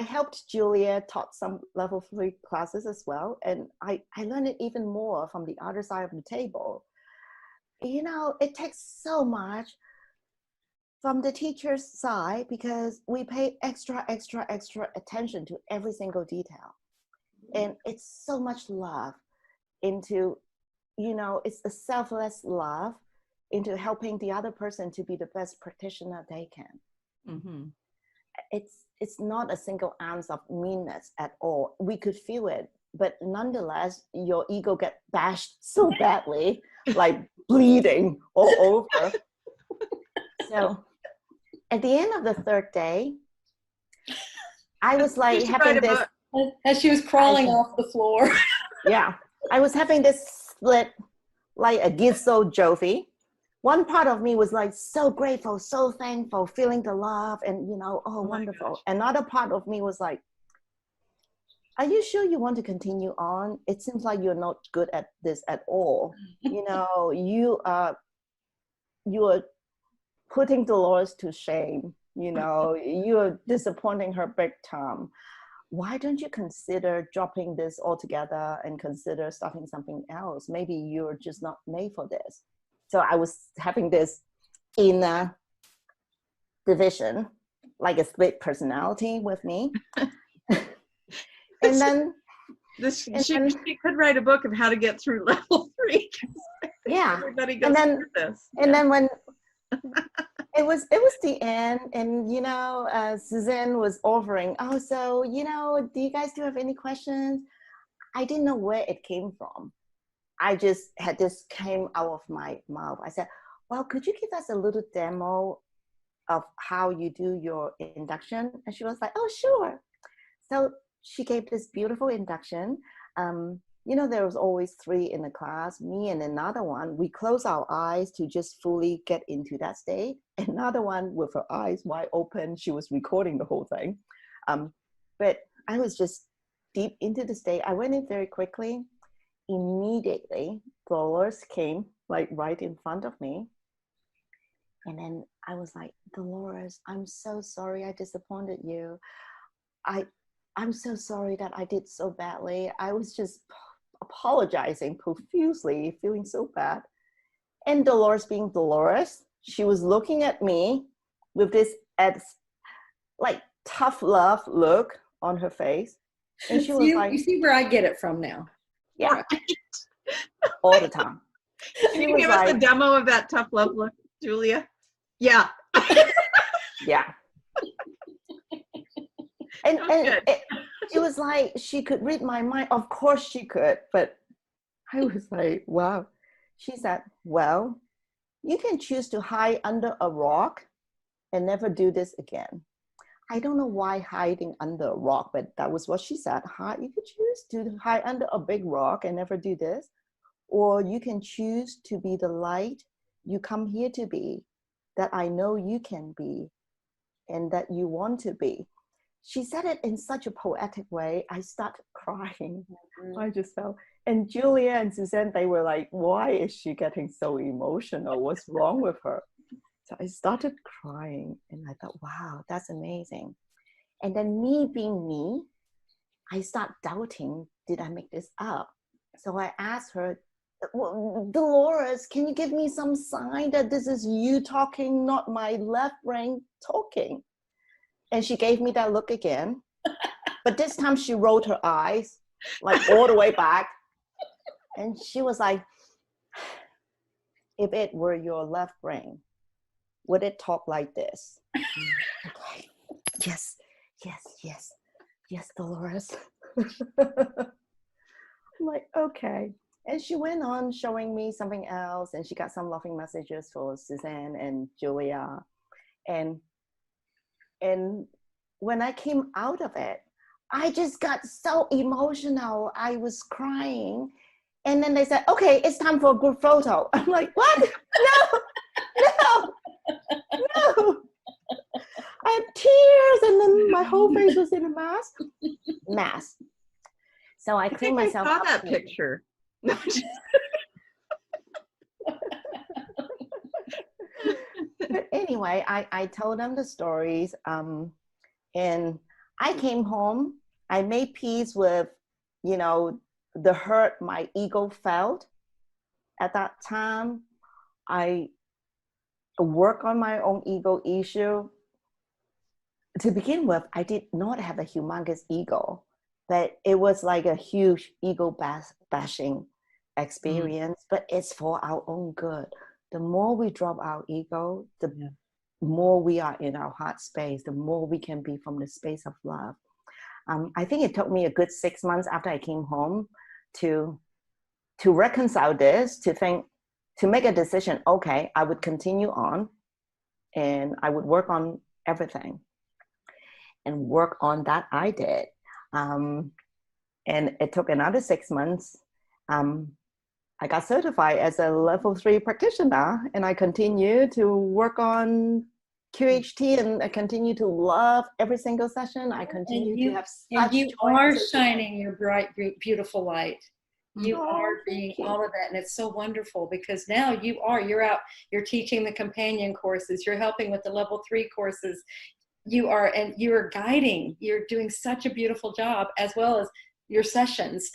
helped Julia taught some level 3 classes as well. And I learned it even more from the other side of the table. You know, it takes so much from the teacher's side because we pay extra attention to every single detail. And it's so much love into, you know, it's the selfless love into helping the other person to be the best practitioner they can. Mm-hmm. It's not a single ounce of meanness at all. We could feel it, but nonetheless, your ego gets bashed so badly, like bleeding all over. So at the end of the third day, I was like having this. As she was crawling off the floor. Yeah, I was having this split, like a Gizzo Jovy. One part of me was like so grateful, so thankful, feeling the love and, you know, oh wonderful. Another part of me was like, are you sure you want to continue on? It seems like you're not good at this at all. You know, you are putting Dolores to shame. You know, you're disappointing her big time. Why don't you consider dropping this altogether and consider starting something else? Maybe you're just not made for this. So I was having this inner division, like a split personality with me. And then she could write a book of how to get through level 3. Yeah. Everybody goes through this. And then when it was the end, and you know, Suzanne was offering, oh, so you know, do you guys have any questions? I didn't know where it came from. I just had this came out of my mouth. I said, well, could you give us a little demo of how you do your induction? And she was like, oh, sure. So she gave this beautiful induction. You know, there was always 3 in the class, me and another one. We close our eyes to just fully get into that state. Another one with her eyes wide open. She was recording the whole thing. But I was just deep into the state. I went in very quickly. Immediately, Dolores came like right in front of me. And then I was like, Dolores, I'm so sorry I disappointed you. I'm so sorry that I did so badly. I was just apologizing profusely, feeling so bad. And Dolores being Dolores, she was looking at me with this like tough love look on her face. And she was like, you see where I get it from now. Yeah. Right. All the time. Can you give us a demo of that tough love look, Julia? Yeah. Yeah. And it was like she could read my mind. Of course she could, but I was like, wow. She said, well, you can choose to hide under a rock and never do this again. I don't know why hiding under a rock, but that was what she said. You could choose to hide under a big rock and never do this, or you can choose to be the light you come here to be, that I know you can be, and that you want to be. She said it in such a poetic way. I started crying. Mm-hmm. I just felt, and Julia and Suzanne, they were like, why is she getting so emotional? What's wrong with her? So I started crying and I thought, wow, that's amazing. And then me being me, I start doubting, did I make this up? So I asked her, well, Dolores, can you give me some sign that this is you talking, not my left brain talking? And she gave me that look again. But this time she rolled her eyes, like all the way back. And she was like, if it were your left brain, would it talk like this? Okay. Yes, Dolores. I'm like, okay. And she went on showing me something else, and she got some loving messages for Suzanne and Julia. And when I came out of it, I just got so emotional. I was crying. And then they said, okay, it's time for a group photo. I'm like, what? No, no, no. I had tears, and then my whole face was in a mask. So I cleaned myself I saw up. that picture. No, But anyway, I told them the stories. And I came home. I made peace with, the hurt my ego felt at that time. I work on my own ego issue. To begin with, I did not have a humongous ego, but it was like a huge ego bashing experience, but it's for our own good. The more we drop our ego, the more we are in our heart space, the more we can be from the space of love. I think it took me a good 6 months after I came home to reconcile this, to make a decision. Okay, I would continue on, and I would work on everything, and work on that I did. And it took another 6 months. I got certified as a level 3 practitioner, and I continue to work on QHT, and I continue to love every single session. I continue to have such and you joy are and shining your bright, beautiful light. You are being you. all of that, and it's so wonderful because now you're out, you're teaching the companion courses, you're helping with the level 3 courses, and you're guiding, you're doing such a beautiful job, as well as your sessions,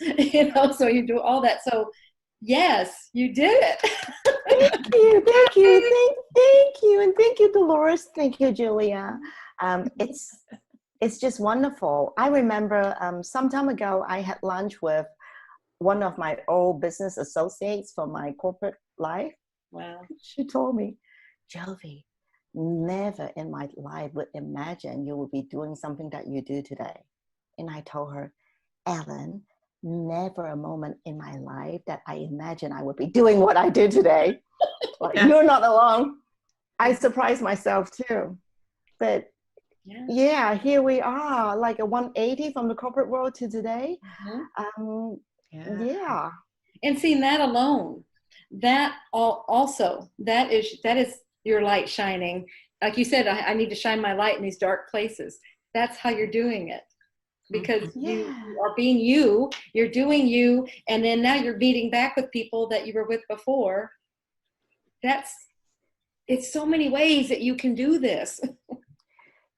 so you do all that. So yes, you did it. Thank you, and thank you, Dolores. Thank you, Julia. It's just wonderful. I remember some time ago I had lunch with one of my old business associates from my corporate life. Wow. She told me, Jovy, never in my life would imagine you would be doing something that you do today. And I told her, Ellen, never a moment in my life that I imagine I would be doing what I do today. Like, you're not alone. I surprised myself too. But yeah, here we are, like a 180 from the corporate world to today. Yeah. And seeing that alone, that is your light shining. Like you said, I need to shine my light in these dark places. That's how you're doing it. Because you are being you're doing you, and then now you're meeting back with people that you were with before. It's so many ways that you can do this.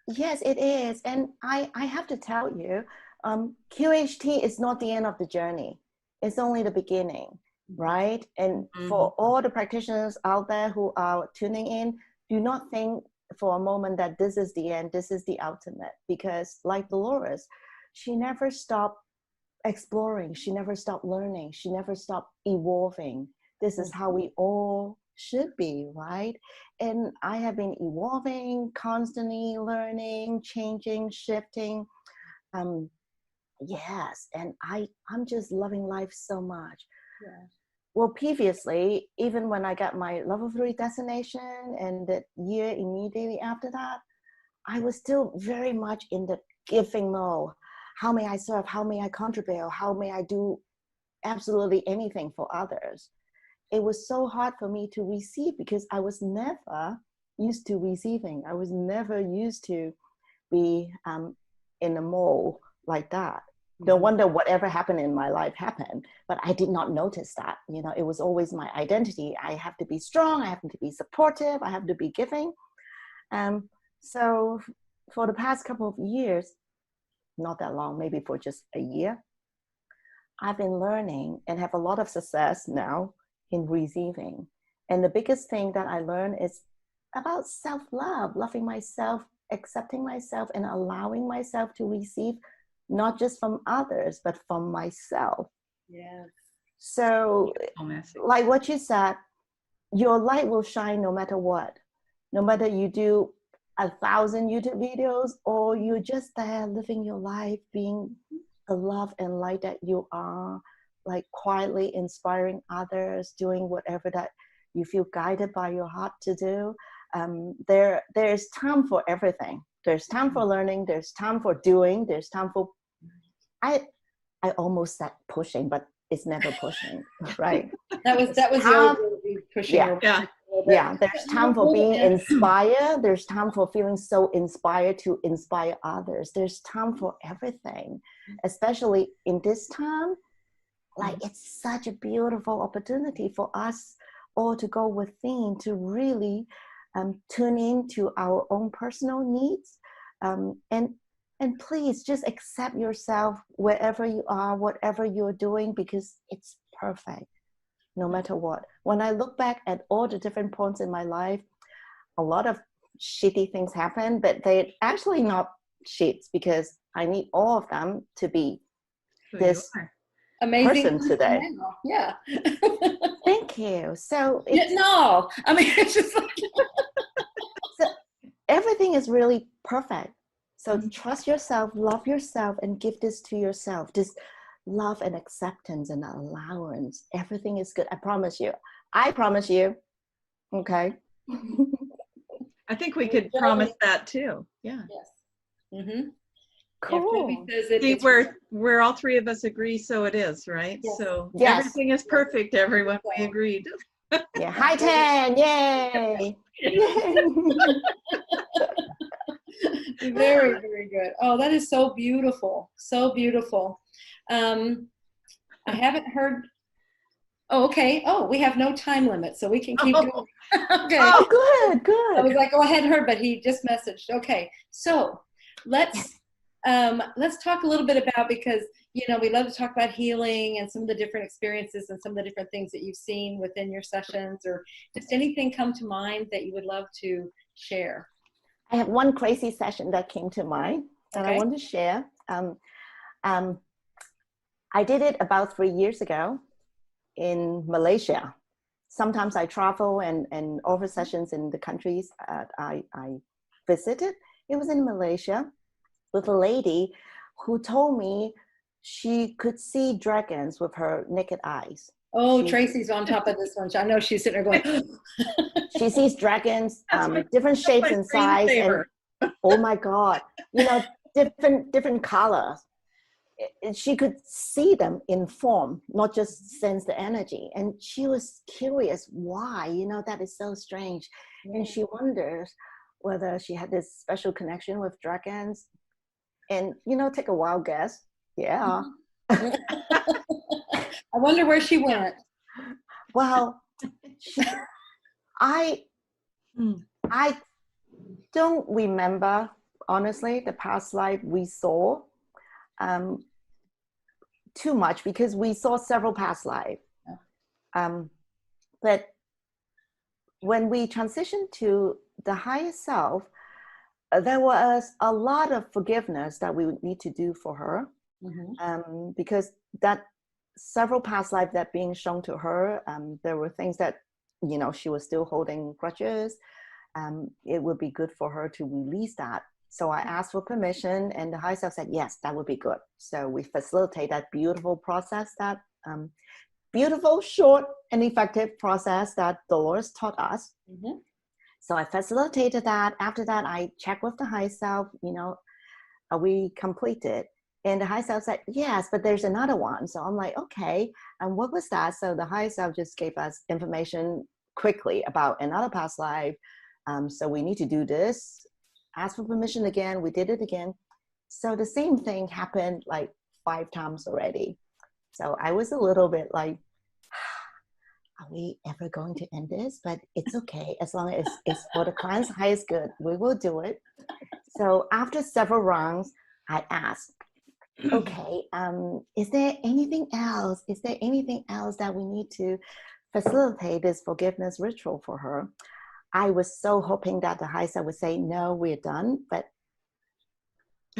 Yes, it is. And I have to tell you, QHT is not the end of the journey. It's only the beginning, right? And for all the practitioners out there who are tuning in, do not think for a moment that this is the end, this is the ultimate. Because like Dolores, she never stopped exploring. She never stopped learning. She never stopped evolving. This is how we all should be, right? And I have been evolving, constantly learning, changing, shifting. Yes, and I'm just loving life so much. Yeah. Well, previously, even when I got my level 3 designation, and the year immediately after that, I was still very much in the giving mode. How may I serve? How may I contribute? How may I do absolutely anything for others? It was so hard for me to receive because I was never used to receiving. I was never used to be in a mode like that. No wonder whatever happened in my life happened, but I did not notice that. It was always my identity. I have to be strong. I have to be supportive. I have to be giving. So for the past couple of years, not that long, maybe for just a year, I've been learning and have a lot of success now in receiving. And the biggest thing that I learned is about self-love, loving myself, accepting myself, and allowing myself to receive not just from others, but from myself. Yes. So like what you said, your light will shine no matter what. No matter you do 1,000 YouTube videos or you're just there living your life, being the love and light that you are, like quietly inspiring others, doing whatever that you feel guided by your heart to do. There's time for everything. There's time for learning. There's time for doing. There's time for, I almost said pushing, but it's never pushing, right? That was pushing. Yeah. There's time for being inspired. There's time for feeling so inspired to inspire others. There's time for everything, especially in this time. Like, it's such a beautiful opportunity for us all to go within, to really tune into our own personal needs, and please just accept yourself wherever you are, whatever you're doing, because it's perfect no matter what. When I look back at all the different points in my life, a lot of shitty things happen, but they're actually not shits, because I need all of them to be this amazing person today. Yeah. Thank you. So I mean, it's just like so everything is really perfect. So trust yourself, love yourself, and give this to yourself. This love and acceptance and allowance. Everything is good. I promise you. I promise you. Okay. I think we could promise that too. Yeah. Yes. Mm-hmm. Cool. Yeah, see, we're all three of us agree, so it is, right? Yes. So yes. Everything is perfect, everyone. We agreed. Yeah. Hi, Tan. Yay. Very, very good. Oh, that is so beautiful. So beautiful. I haven't heard. Oh, okay. Oh, we have no time limit, so we can keep going. Okay. Oh, good. I was like, go ahead, Herb, but he just messaged. Okay. So let's talk a little bit about, because, we love to talk about healing and some of the different experiences and some of the different things that you've seen within your sessions, or just anything come to mind that you would love to share. I have one crazy session that came to mind that I want to share. I did it about 3 years ago in Malaysia. Sometimes I travel and offer sessions in the countries I visited. It was in Malaysia with a lady who told me she could see dragons with her naked eyes. Oh, Tracie's on top of this one. I know she's sitting there going. She sees dragons, different shapes and size, and oh my God, different colors. She could see them in form, not just sense the energy. And she was curious why, that is so strange. And she wonders whether she had this special connection with dragons. And, take a wild guess. Yeah. I wonder where she went. Well, I don't remember, honestly, the past life we saw too much, because we saw several past lives. But when we transitioned to the higher self, there was a lot of forgiveness that we would need to do for her, because that several past lives that being shown to her, there were things that, she was still holding grudges. It would be good for her to release that. So I asked for permission, and the high self said, yes, that would be good. So we facilitate that beautiful process, that beautiful, short, and effective process that Dolores taught us. So I facilitated that. After that, I checked with the high self, are we completed? And the high self said, yes, but there's another one. So I'm like, okay. And what was that? So the high self just gave us information quickly about another past life. So we need to do this. Ask for permission again. We did it again. So the same thing happened like 5 times already. So I was a little bit like, are we ever going to end this? But it's okay. As long as it's for the client's highest good, we will do it. So after several rounds, I asked, okay, is there anything else? Is there anything else that we need to facilitate this forgiveness ritual for her? I was so hoping that the high self would say, no, we're done. But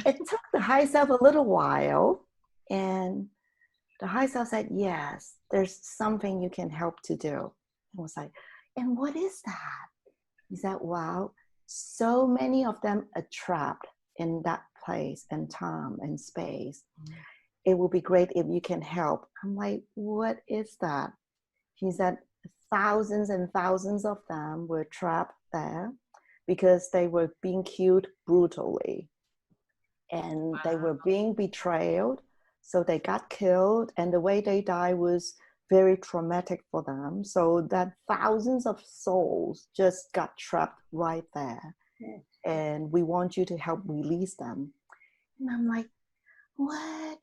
it took the high self a little while. And the high self said, yes, there's something you can help to do. I was like, and what is that? He said, wow, so many of them are trapped in that place and time and space. it will be great if you can help. I'm like, what is that? She said, thousands and thousands of them were trapped there because they were being killed brutally. And they were being betrayed. So they got killed. And the way they died was very traumatic for them. So that thousands of souls just got trapped right there. And we want you to help release them. And I'm like, what?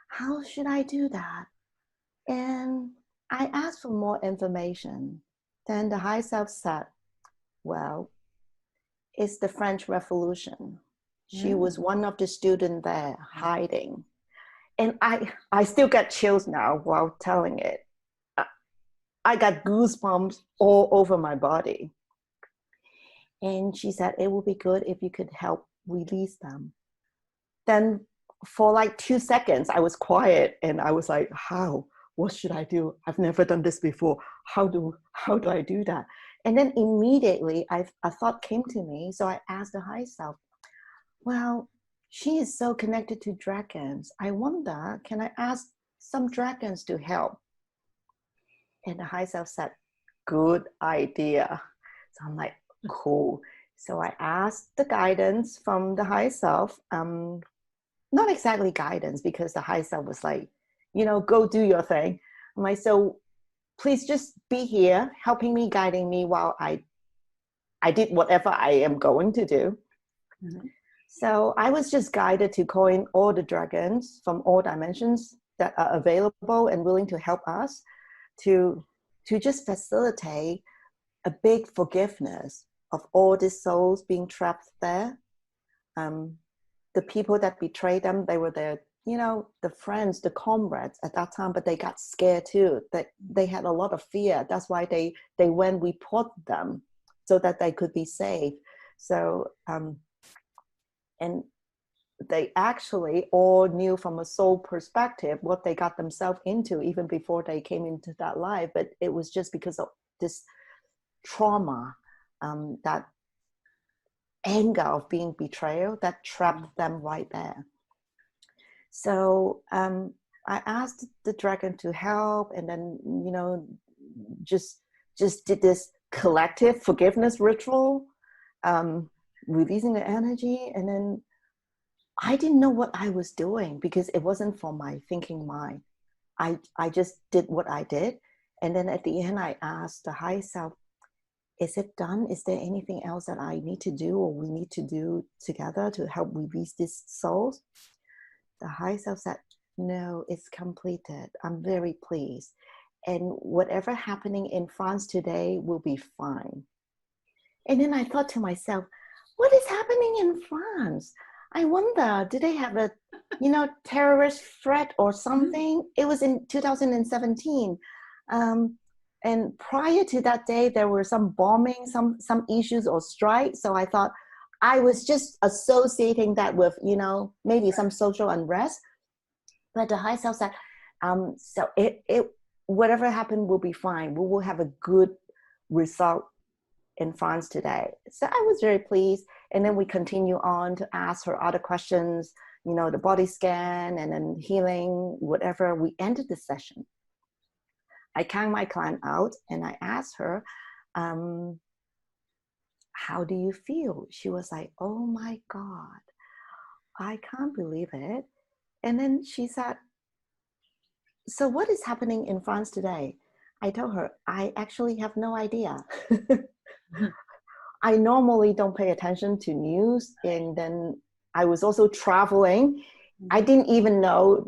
How should I do that? And I asked for more information. Then the high self said, well, it's the French Revolution. She was one of the students there hiding. And I still get chills now while telling it. I got goosebumps all over my body. And she said, it would be good if you could help release them. Then for like 2 seconds, I was quiet and I was like, how? What should I do? I've never done this before. How do I do that? And then immediately a thought came to me. So I asked the high self, well, she is so connected to dragons. I wonder, can I ask some dragons to help? And the high self said, good idea. So I'm like, cool. So I asked the guidance from the high self, not exactly guidance because the high self was like, go do your thing. I'm like, so please just be here helping me, guiding me while I did whatever I am going to do. Mm-hmm. So I was just guided to call in all the dragons from all dimensions that are available and willing to help us to just facilitate a big forgiveness of all these souls being trapped there. The people that betrayed them, they were their, the friends, the comrades at that time, but they got scared too. They had a lot of fear. That's why they went report them so that they could be safe. So, and they actually all knew from a soul perspective what they got themselves into even before they came into that life. But it was just because of this trauma, that anger of being betrayed that trapped them right there. So I asked the dragon to help, and then just did this collective forgiveness ritual, releasing the energy. And then I didn't know what I was doing because it wasn't for my thinking mind. I just did what I did. And then at the end I asked the high self, is it done? Is there anything else that I need to do or we need to do together to help release these souls? The high self said, no, it's completed. I'm very pleased. And whatever happening in France today will be fine. And then I thought to myself, what is happening in France? I wonder, do they have a, terrorist threat or something? It was in 2017. And prior to that day, there were some bombing, some issues or strikes. So I thought I was just associating that with, maybe some social unrest. But the high self said, so it whatever happened will be fine. We will have a good result in France today. So I was very pleased. And then we continue on to ask her other questions, the body scan and then healing, whatever. We ended the session. I count my client out and I asked her, how do you feel? She was like, oh my God, I can't believe it. And then she said, so what is happening in France today? I told her, I actually have no idea. I normally don't pay attention to news. And then I was also traveling. I didn't even know,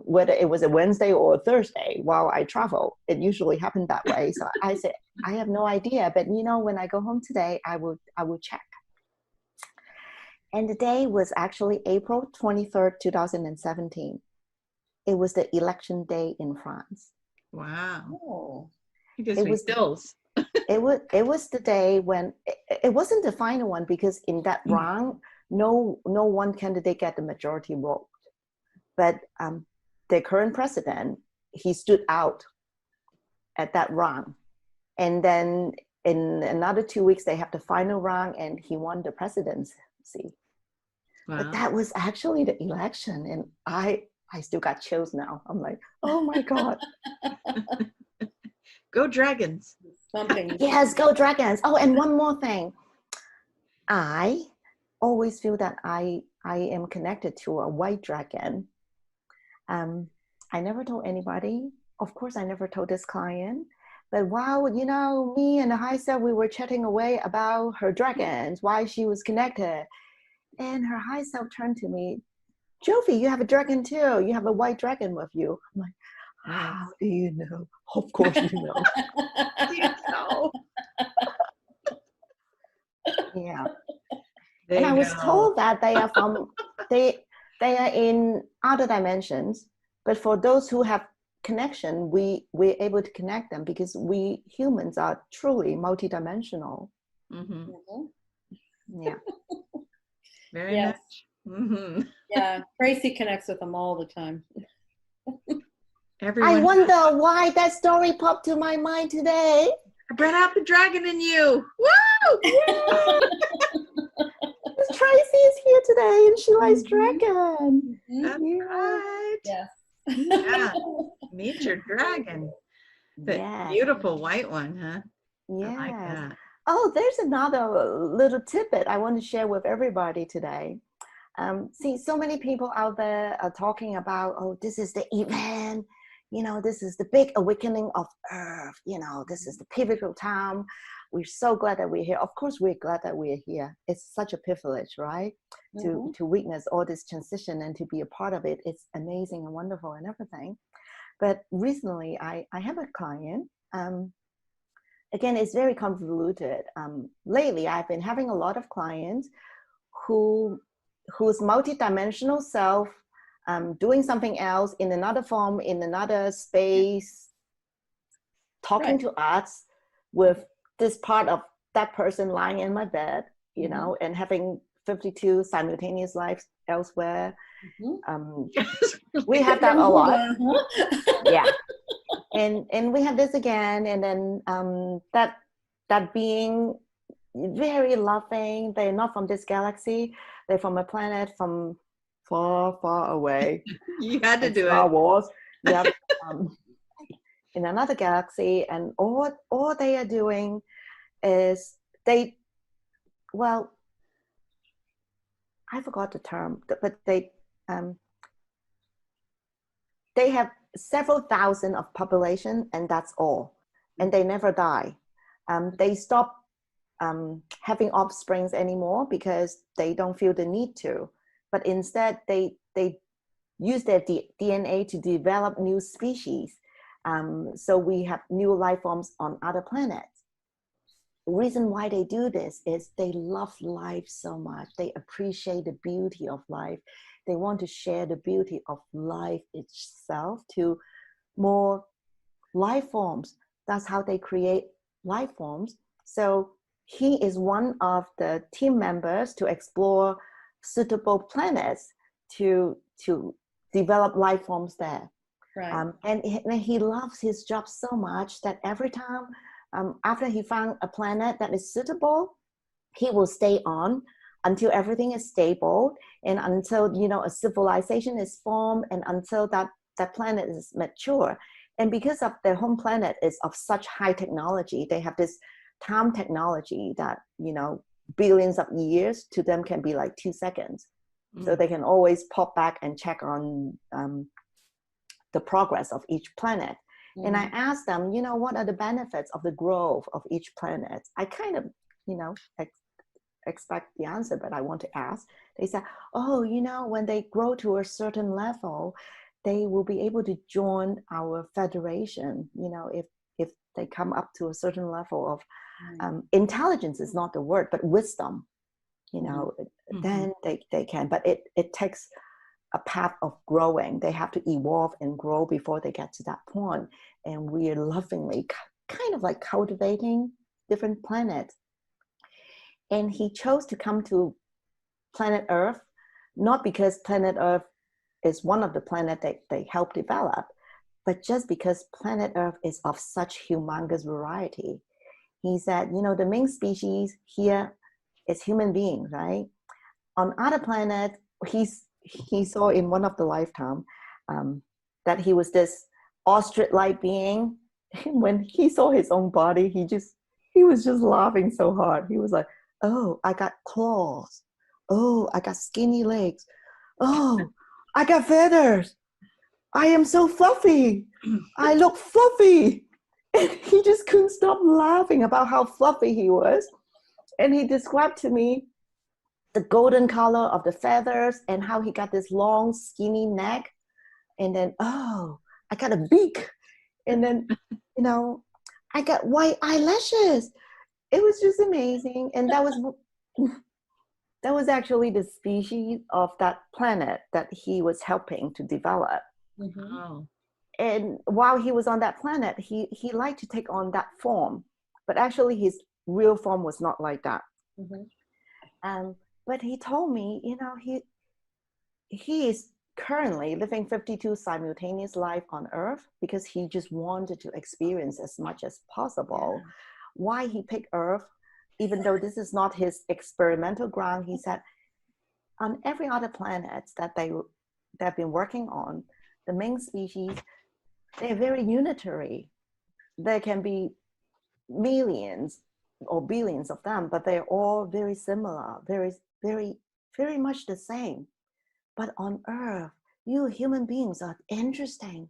whether it was a Wednesday or a Thursday while I travel. It usually happened that way. So I said, I have no idea. But, when I go home today, I will check. And the day was actually April 23rd, 2017. It was the election day in France. Wow. Oh. It gives me chills. It was the day when it wasn't the final one because in that round, no one candidate got the majority vote. But the current president, he stood out at that round. And then in another 2 weeks, they have the final round and he won the presidency. But Wow. that was actually the election, and I still got chills now. I'm like, oh my God. Go Dragons. Something. Yes, go Dragons. Oh, and one more thing. I always feel that I am connected to a white dragon. I never told anybody. Of course, I never told this client. But while, me and the high self, we were chatting away about her dragons, why she was connected. And her high self turned to me, Jovy, you have a dragon too. You have a white dragon with you. I'm like, how do you know? Of course you know. So, Yeah. there And I you was go. told that they are from they are in other dimensions, but for those who have connection, we're able to connect them because we humans are truly multidimensional. Mm-hmm. Yeah. Very Yes. much. Mm-hmm. Yeah, Tracie connects with them all the time. Everyone. I wonder why that story popped to my mind today. I brought out the dragon in you. Woo! Yeah. Tracie is here today and she likes dragon. That's right. Yes. Yeah. Meet your dragon. The Yes. beautiful white one, huh? Yes. I like that. Oh, there's another little tidbit I want to share with everybody today. See, so many people out there are talking about, oh, this is the event, this is the big awakening of Earth, this is the pivotal time. We're so glad that we're here. Of course, we're glad that we're here. It's such a privilege, right? To witness all this transition and to be a part of it. It's amazing and wonderful and everything. But recently, I have a client. Again, it's very convoluted. Lately, I've been having a lot of clients whose multidimensional self doing something else in another form, in another space, talking to us with this part of that person lying in my bed, and having 52 simultaneous lives elsewhere. We have that a lot. Yeah. And we have this again, and then that being very loving. They're not from this galaxy. They're from a planet from far, far away. You had to do Star it. Wars. Yep. In another galaxy, and all they are doing is I forgot the term, but they have several thousand of population, and that's all. And they never die. They stop having offsprings anymore because they don't feel the need to. But instead, they use their DNA to develop new species. So we have new life forms on other planets. The reason why they do this is they love life so much. They appreciate the beauty of life. They want to share the beauty of life itself to more life forms. That's how they create life forms. So he is one of the team members to explore suitable planets to develop life forms there. Right. And he loves his job so much that every time after he found a planet that is suitable, he will stay on until everything is stable and until a civilization is formed and until that planet is mature. And because of their home planet is of such high technology, they have this time technology that billions of years to them can be like 2 seconds. So they can always pop back and check on the progress of each planet. And I asked them, what are the benefits of the growth of each planet? I kind of, expect the answer, but I want to ask. They said, oh, when they grow to a certain level, they will be able to join our federation. If they come up to a certain level of intelligence is not the word, but wisdom, then they can. But it takes a path of growing. They have to evolve and grow before they get to that point. And we are lovingly kind of like cultivating different planets. And he chose to come to planet Earth, not because planet Earth is one of the planets that they help develop, but just because planet Earth is of such humongous variety. He said, the main species here is human beings, right? on other planets, he saw in one of the lifetime that he was this ostrich-like being. When he saw his own body, he was just laughing so hard. He was like, "Oh, I got claws. Oh, I got skinny legs. Oh, I got feathers. I am so fluffy. I look fluffy." And he just couldn't stop laughing about how fluffy he was. And he described to me the golden color of the feathers and how he got this long, skinny neck. And then, oh, I got a beak. And then, I got white eyelashes. It was just amazing. And that was actually the species of that planet that he was helping to develop. Mm-hmm. Oh. And while he was on that planet, he liked to take on that form. But actually, his real form was not like that. Mm-hmm. But he told me, he is currently living 52 simultaneous life on Earth because he just wanted to experience as much as possible. Yeah. Why he picked Earth, even though this is not his experimental ground, he said, on every other planet that they've been working on, the main species, they're very unitary. There can be millions or billions of them, but they're all very similar, very, very, very much the same. But on Earth, you human beings are interesting.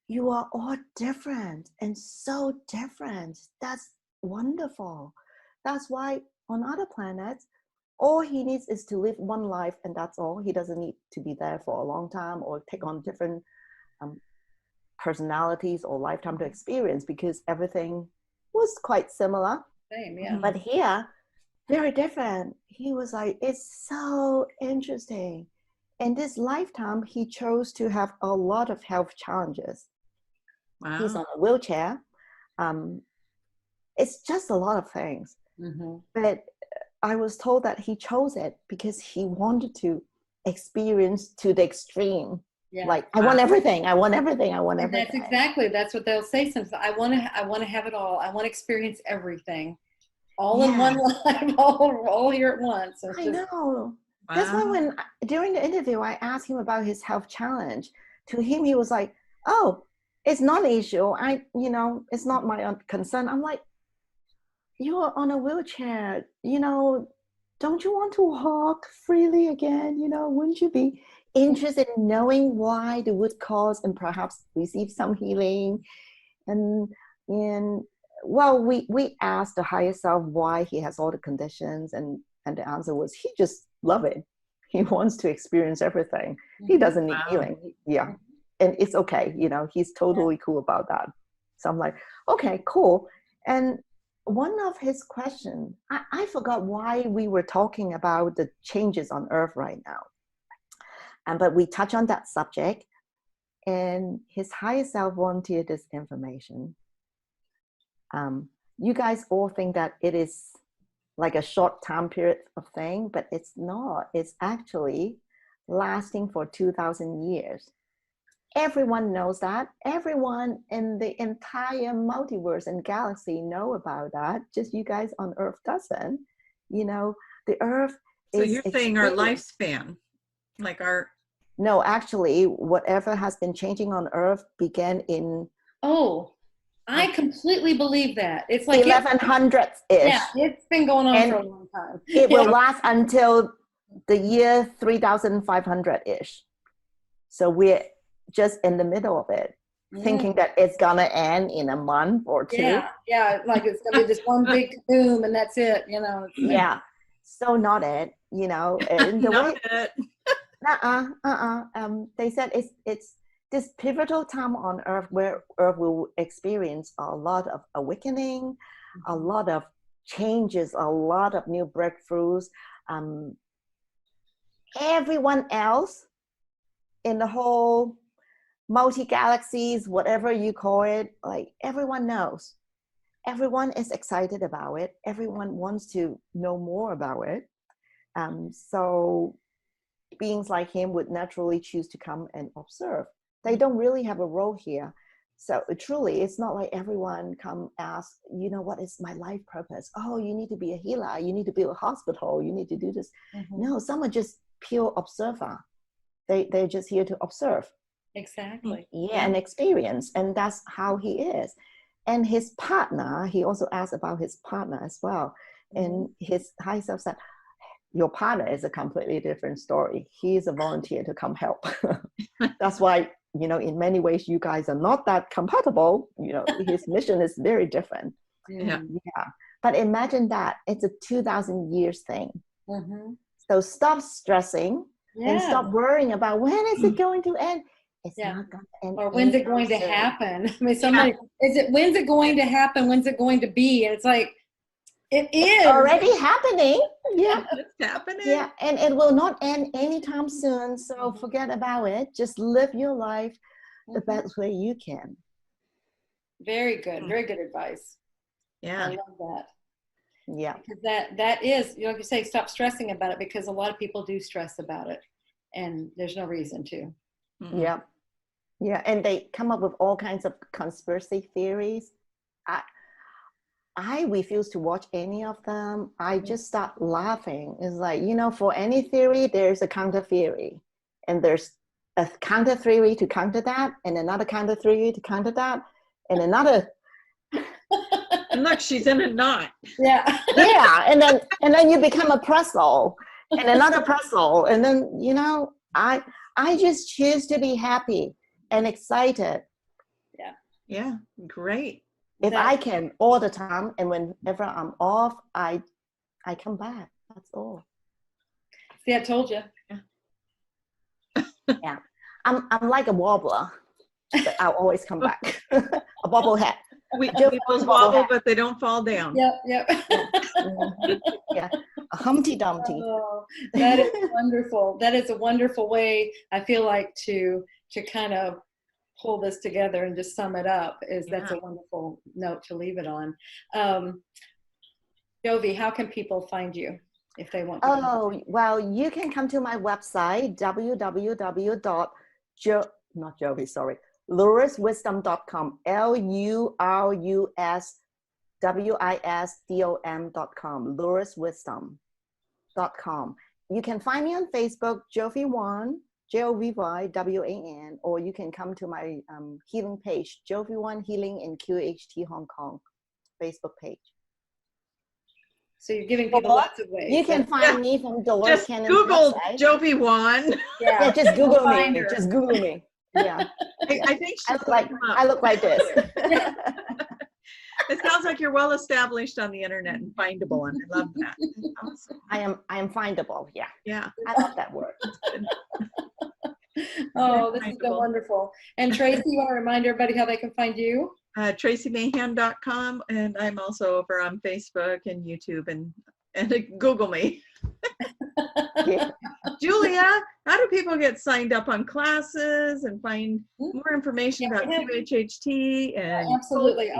You are all different and so different. That's wonderful. That's why on other planets, all he needs is to live one life and that's all. He doesn't need to be there for a long time or take on different personalities or lifetime to experience because everything was quite similar. Same, yeah. But here, very different. He was like, it's so interesting. In this lifetime, he chose to have a lot of health challenges. Wow. He's on a wheelchair. It's just a lot of things. Mm-hmm. But I was told that he chose it because he wanted to experience to the extreme. Yeah. Like, I want everything. I want everything. I want And everything. that's what they'll say sometimes. I want to have it all. I want to experience everything, all in one life, all here at once. So I know. Wow. That's why during the interview, I asked him about his health challenge. To him, he was like, "Oh, it's not an issue. It's not my concern." I'm like, "You're on a wheelchair. Don't you want to walk freely again? Wouldn't you be interested in knowing why the root cause and perhaps receive some healing?" And well, we asked the higher self why he has all the conditions, and the answer was he just love it. He wants to experience everything. He doesn't need healing. Yeah. And it's okay. He's totally cool about that. So I'm like, okay, cool. And one of his questions, I forgot why we were talking about the changes on Earth right now. But we touch on that subject, and his higher self wanted this information. You guys all think that it is like a short time period of thing, but it's not. It's actually lasting for 2,000 years. Everyone knows that. Everyone in the entire multiverse and galaxy know about that. Just you guys on Earth doesn't. The Earth So is... you're saying our lifespan, like our... No, actually, whatever has been changing on Earth began in... Oh, I completely believe that. It's like 1100s-ish. Yeah, it's been going on for a long time. It will last until the year 3500-ish. So we're just in the middle of it, thinking that it's gonna end in a month or two. Yeah, like it's gonna be this one big boom and that's it, Yeah, so not it, And the Not way, it. they said it's this pivotal time on Earth where Earth will experience a lot of awakening, a lot of changes, a lot of new breakthroughs. Everyone else in the whole multi-galaxies, whatever you call it, like everyone knows. Everyone is excited about it. Everyone wants to know more about it. So beings like him would naturally choose to come and observe. They don't really have a role here. So truly, it's not like everyone come ask, what is my life purpose? Oh, you need to be a healer. You need to build a hospital. You need to do this. No, some are just pure observer. They're just here to observe. Exactly. Yeah, and experience. And that's how he is. And his partner, he also asked about his partner as well. And his high self said, your partner is a completely different story. He is a volunteer to come help. That's why, in many ways, you guys are not that compatible. His mission is very different. Yeah. Yeah. But imagine that it's a 2,000 years thing. So stop stressing and stop worrying about when is it going to end. It's not going to end. Or when's it going to happen? I mean, when's it going to happen? When's it going to be? And it's like, it is already happening. Yeah. It's happening. Yeah. And it will not end anytime soon. So forget about it. Just live your life the best way you can. Very good. Very good advice. Yeah. I love that. Yeah. Because that is, like you say, stop stressing about it, because a lot of people do stress about it and there's no reason to. Yeah. Yeah. And they come up with all kinds of conspiracy theories. I refuse to watch any of them. I just start laughing. It's like, for any theory, there's a counter theory. And there's a counter theory to counter that, and another counter theory to counter that, and another. And look, she's in a knot. Yeah. Yeah. And then you become a pretzel, and another pretzel. And then, I just choose to be happy and excited. Yeah. Yeah. Great. If I can all the time, and whenever I'm off, I come back. That's all. See, I told you. Yeah. I'm like a wobbler, but I'll always come back. A bobblehead. People wobble, but they don't fall down. Yep. Yeah. A Humpty Dumpty. Oh, that is wonderful. That is a wonderful way, I feel like, to kind of pull this together and just sum it up. That's a wonderful note to leave it on. Jovy, how can people find you if they want to? Well, you can come to my website, luriswisdom.com, LURUSWISDOM.com, luriswisdom.com. You can find me on Facebook, Jovy Wan, JOVYWAN, or you can come to my healing page, Jovy Wan Healing in QHT Hong Kong Facebook page. So you're giving people lots of ways. You can find me from Dolores Cannon's Google website. Jovy Wan. Yeah, just Google me. Just Google me. Yeah. I think I look like this. It sounds like you're well established on the internet and findable, and I love that. Awesome. I am findable. Yeah. Yeah. I love that word. Oh, this has been wonderful. And Tracie, you want to remind everybody how they can find you? TracieMahan.com, and I'm also over on Facebook and YouTube and Google me. Yeah. Julia, how do people get signed up on classes and find more information about QHHT? And absolutely.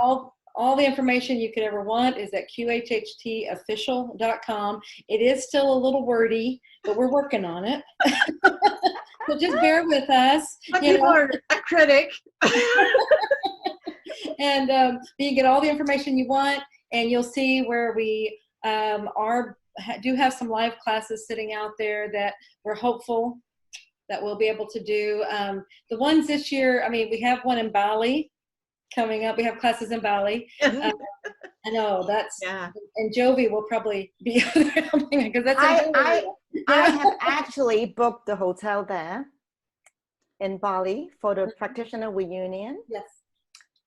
All the information you could ever want is at QHHTofficial.com. It is still a little wordy, but we're working on it. So just bear with us. People are a critic. And you can get all the information you want, and you'll see where we do have some live classes sitting out there that we're hopeful that we'll be able to do. The ones this year, we have one in Bali coming up. We have classes in Bali. I know and Jovy will probably be helping because that's I have actually booked the hotel there in Bali for the practitioner reunion. Yes.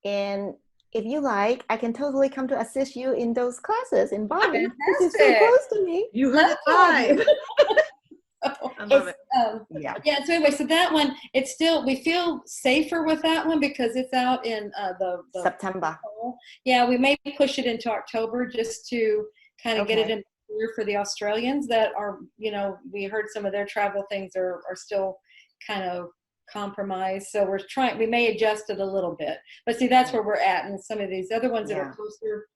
And if you like, I can totally come to assist you in those classes in Bali. Fantastic. This is so close to me. You heard it live. I love it. So anyway, so that one, we feel safer with that one because it's out in the September. Yeah, we may push it into October just to kind of get it in here for the Australians that are, we heard some of their travel things are still kind of compromised. So we may adjust it a little bit. But see, that's where we're at. And some of these other ones that are closer,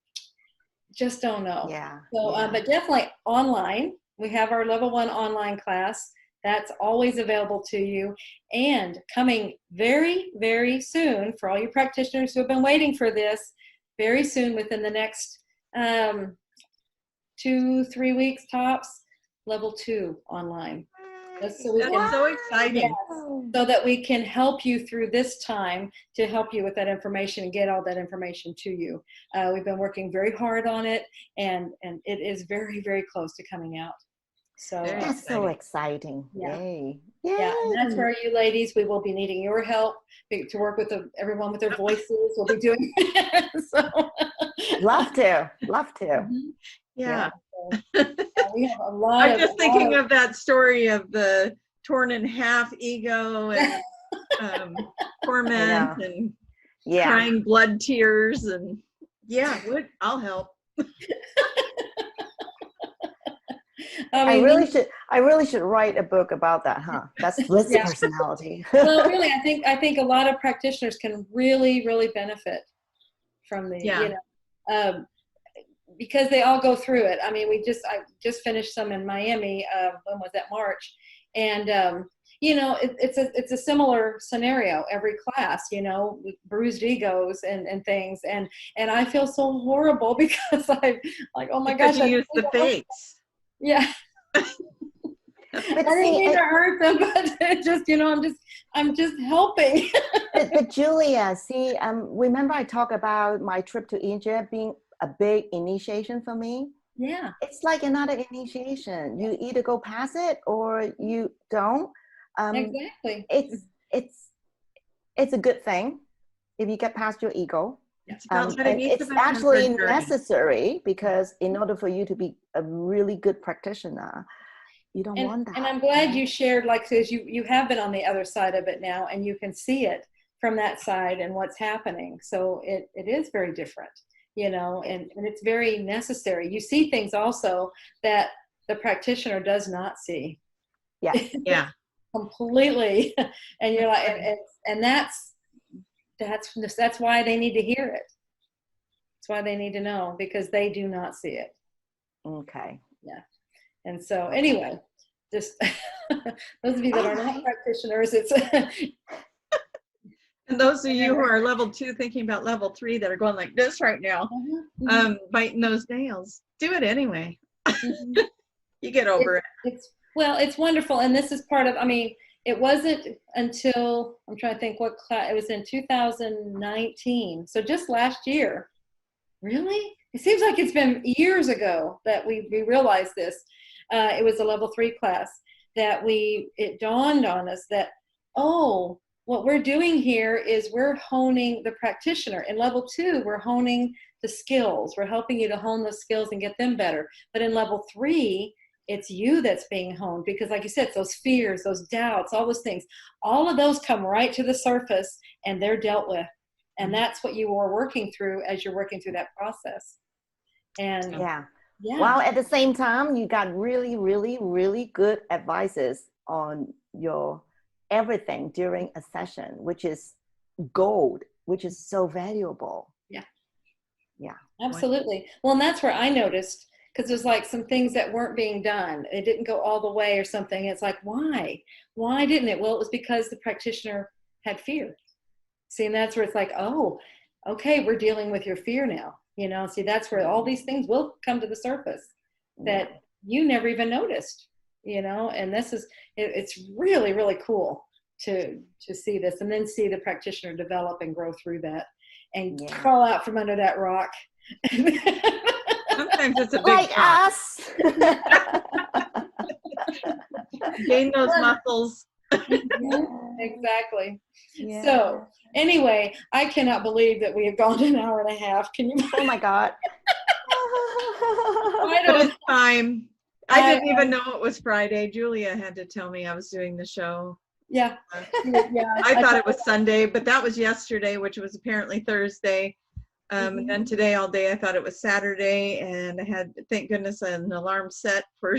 just don't know. Yeah. So, but definitely online. We have our level 1 online class That's always available to you. And coming very, very soon, for all you practitioners who have been waiting for this, very soon, within the next 2-3 weeks tops, level 2 online. That's so we can, so exciting. yes, so that we can help you through this time to help you with that information and get all that information to you. We've been working very hard on it, and it is very, very close to coming out. So That's so exciting. Yeah. Yay. Yeah, and that's where you ladies, we will be needing your help to work with everyone with their voices. We'll be doing so. Love to. Yeah. We have a lot. I'm just thinking of that story of the torn in half ego and torment and crying blood tears, and I'll help. I really should write a book about that, huh? That's Bliss personality. Well, really, I think a lot of practitioners can really, really benefit from the, because they all go through it. I mean, I just finished some in Miami. When was that? March, and it's a similar scenario every class. With bruised egos and things, and I feel so horrible because I'm like, oh my gosh, you use the fakes. Yeah. But I didn't mean to hurt them, but it just, I'm just helping. but Julia, see, remember I talked about my trip to Egypt being a big initiation for me? Yeah. It's like another initiation. You either go past it or you don't. Exactly. It's a good thing if you get past your ego. It's actually necessary, because in order for you to be a really good practitioner, you don't want that. And I'm glad you shared, because you have been on the other side of it now, and you can see it from that side and what's happening. So it is very different, and it's very necessary. You see things also that the practitioner does not see. Yeah. Yeah. Completely. And you're like, and that's why they need to hear it. That's why they need to know, because they do not see it. Okay. Yeah. And so anyway, just those of you that are not practitioners, it's and those of you who are level 2 thinking about level 3 that are going like this right now, biting those nails, do it anyway. You get over it. It's wonderful. And this is part of, it wasn't until, I'm trying to think what class, it was in 2019. So just last year. Really? It seems like it's been years ago that we realized this. It was a level 3 class that it dawned on us that, what we're doing here is we're honing the practitioner. In level 2, we're honing the skills. We're helping you to hone those skills and get them better. But in level 3, it's you that's being honed, because like you said, it's those fears, those doubts, all those things, all of those come right to the surface and they're dealt with. And that's what you are working through as you're working through that process. And while at the same time, you got really, really, really good advices on your everything during a session, which is gold, which is so valuable. Yeah. Absolutely. Well, and that's where I noticed, because there's like some things that weren't being done. It didn't go all the way or something. It's like, why? Why didn't it? Well, it was because the practitioner had fear. See, and that's where it's like, okay, we're dealing with your fear now. See, that's where all these things will come to the surface that you never even noticed, and it's really, really cool to see this, and then see the practitioner develop and grow through that and crawl out from under that rock. Sometimes it's a big like rock. Us. Gain those muscles. Exactly. Yeah. So anyway, I cannot believe that we have gone an hour and a half. Can you? Oh my God. But it's time. I didn't even know it was Friday. Julia had to tell me I was doing the show. Yeah. I thought it was Sunday, but that was yesterday, which was apparently Thursday. And then today all day I thought it was Saturday, and I had, thank goodness, an alarm set for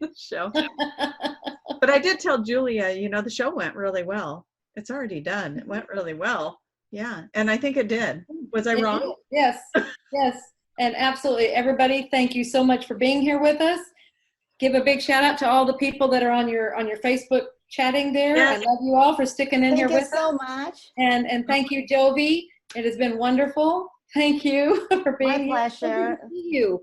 the show. But I did tell Julia, the show went really well. It's already done. It went really well. Yeah. And I think it did. Was I wrong? Yes. Yes. And absolutely. Everybody, thank you so much for being here with us. give a big shout out to all the people that are on your Facebook chatting there. Yes. I love you all for sticking in here with us. Thank you so much. And thank you, Jovy. It has been wonderful. Thank you for being My here. pleasure. So good to see you.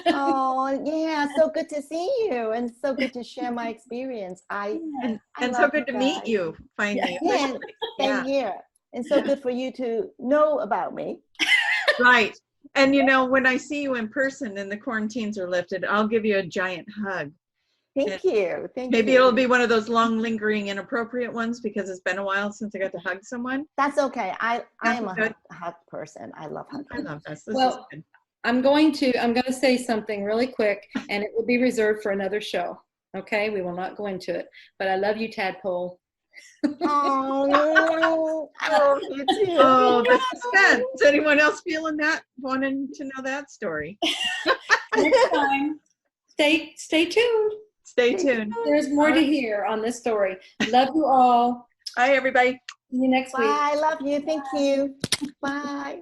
Oh, yeah, so good to see you and so good to share my experience. I And love so good you to meet guys. you finally. Yeah, officially. same here. And so good for you to know about me. Right. And you know, when I see you in person and the quarantines are lifted, I'll give you a giant hug. Thank you. Thank Maybe you. it'll be one of those long, lingering, inappropriate ones because it's been a while since I got to hug someone. That's okay. I am a Good. hug person. I love hugging. I love this. This is Well, good. I'm going to say something really quick, and it will be reserved for another show. Okay, we will not go into it. But I love you, Tadpole. Oh, I love you too. Oh, the suspense. Is anyone else feeling that? Wanting to know that story? Next time, stay tuned. Stay tuned. There's more to hear on this story. Love you all. Bye, everybody. See you next Bye. week. I love you. Thank you. Bye.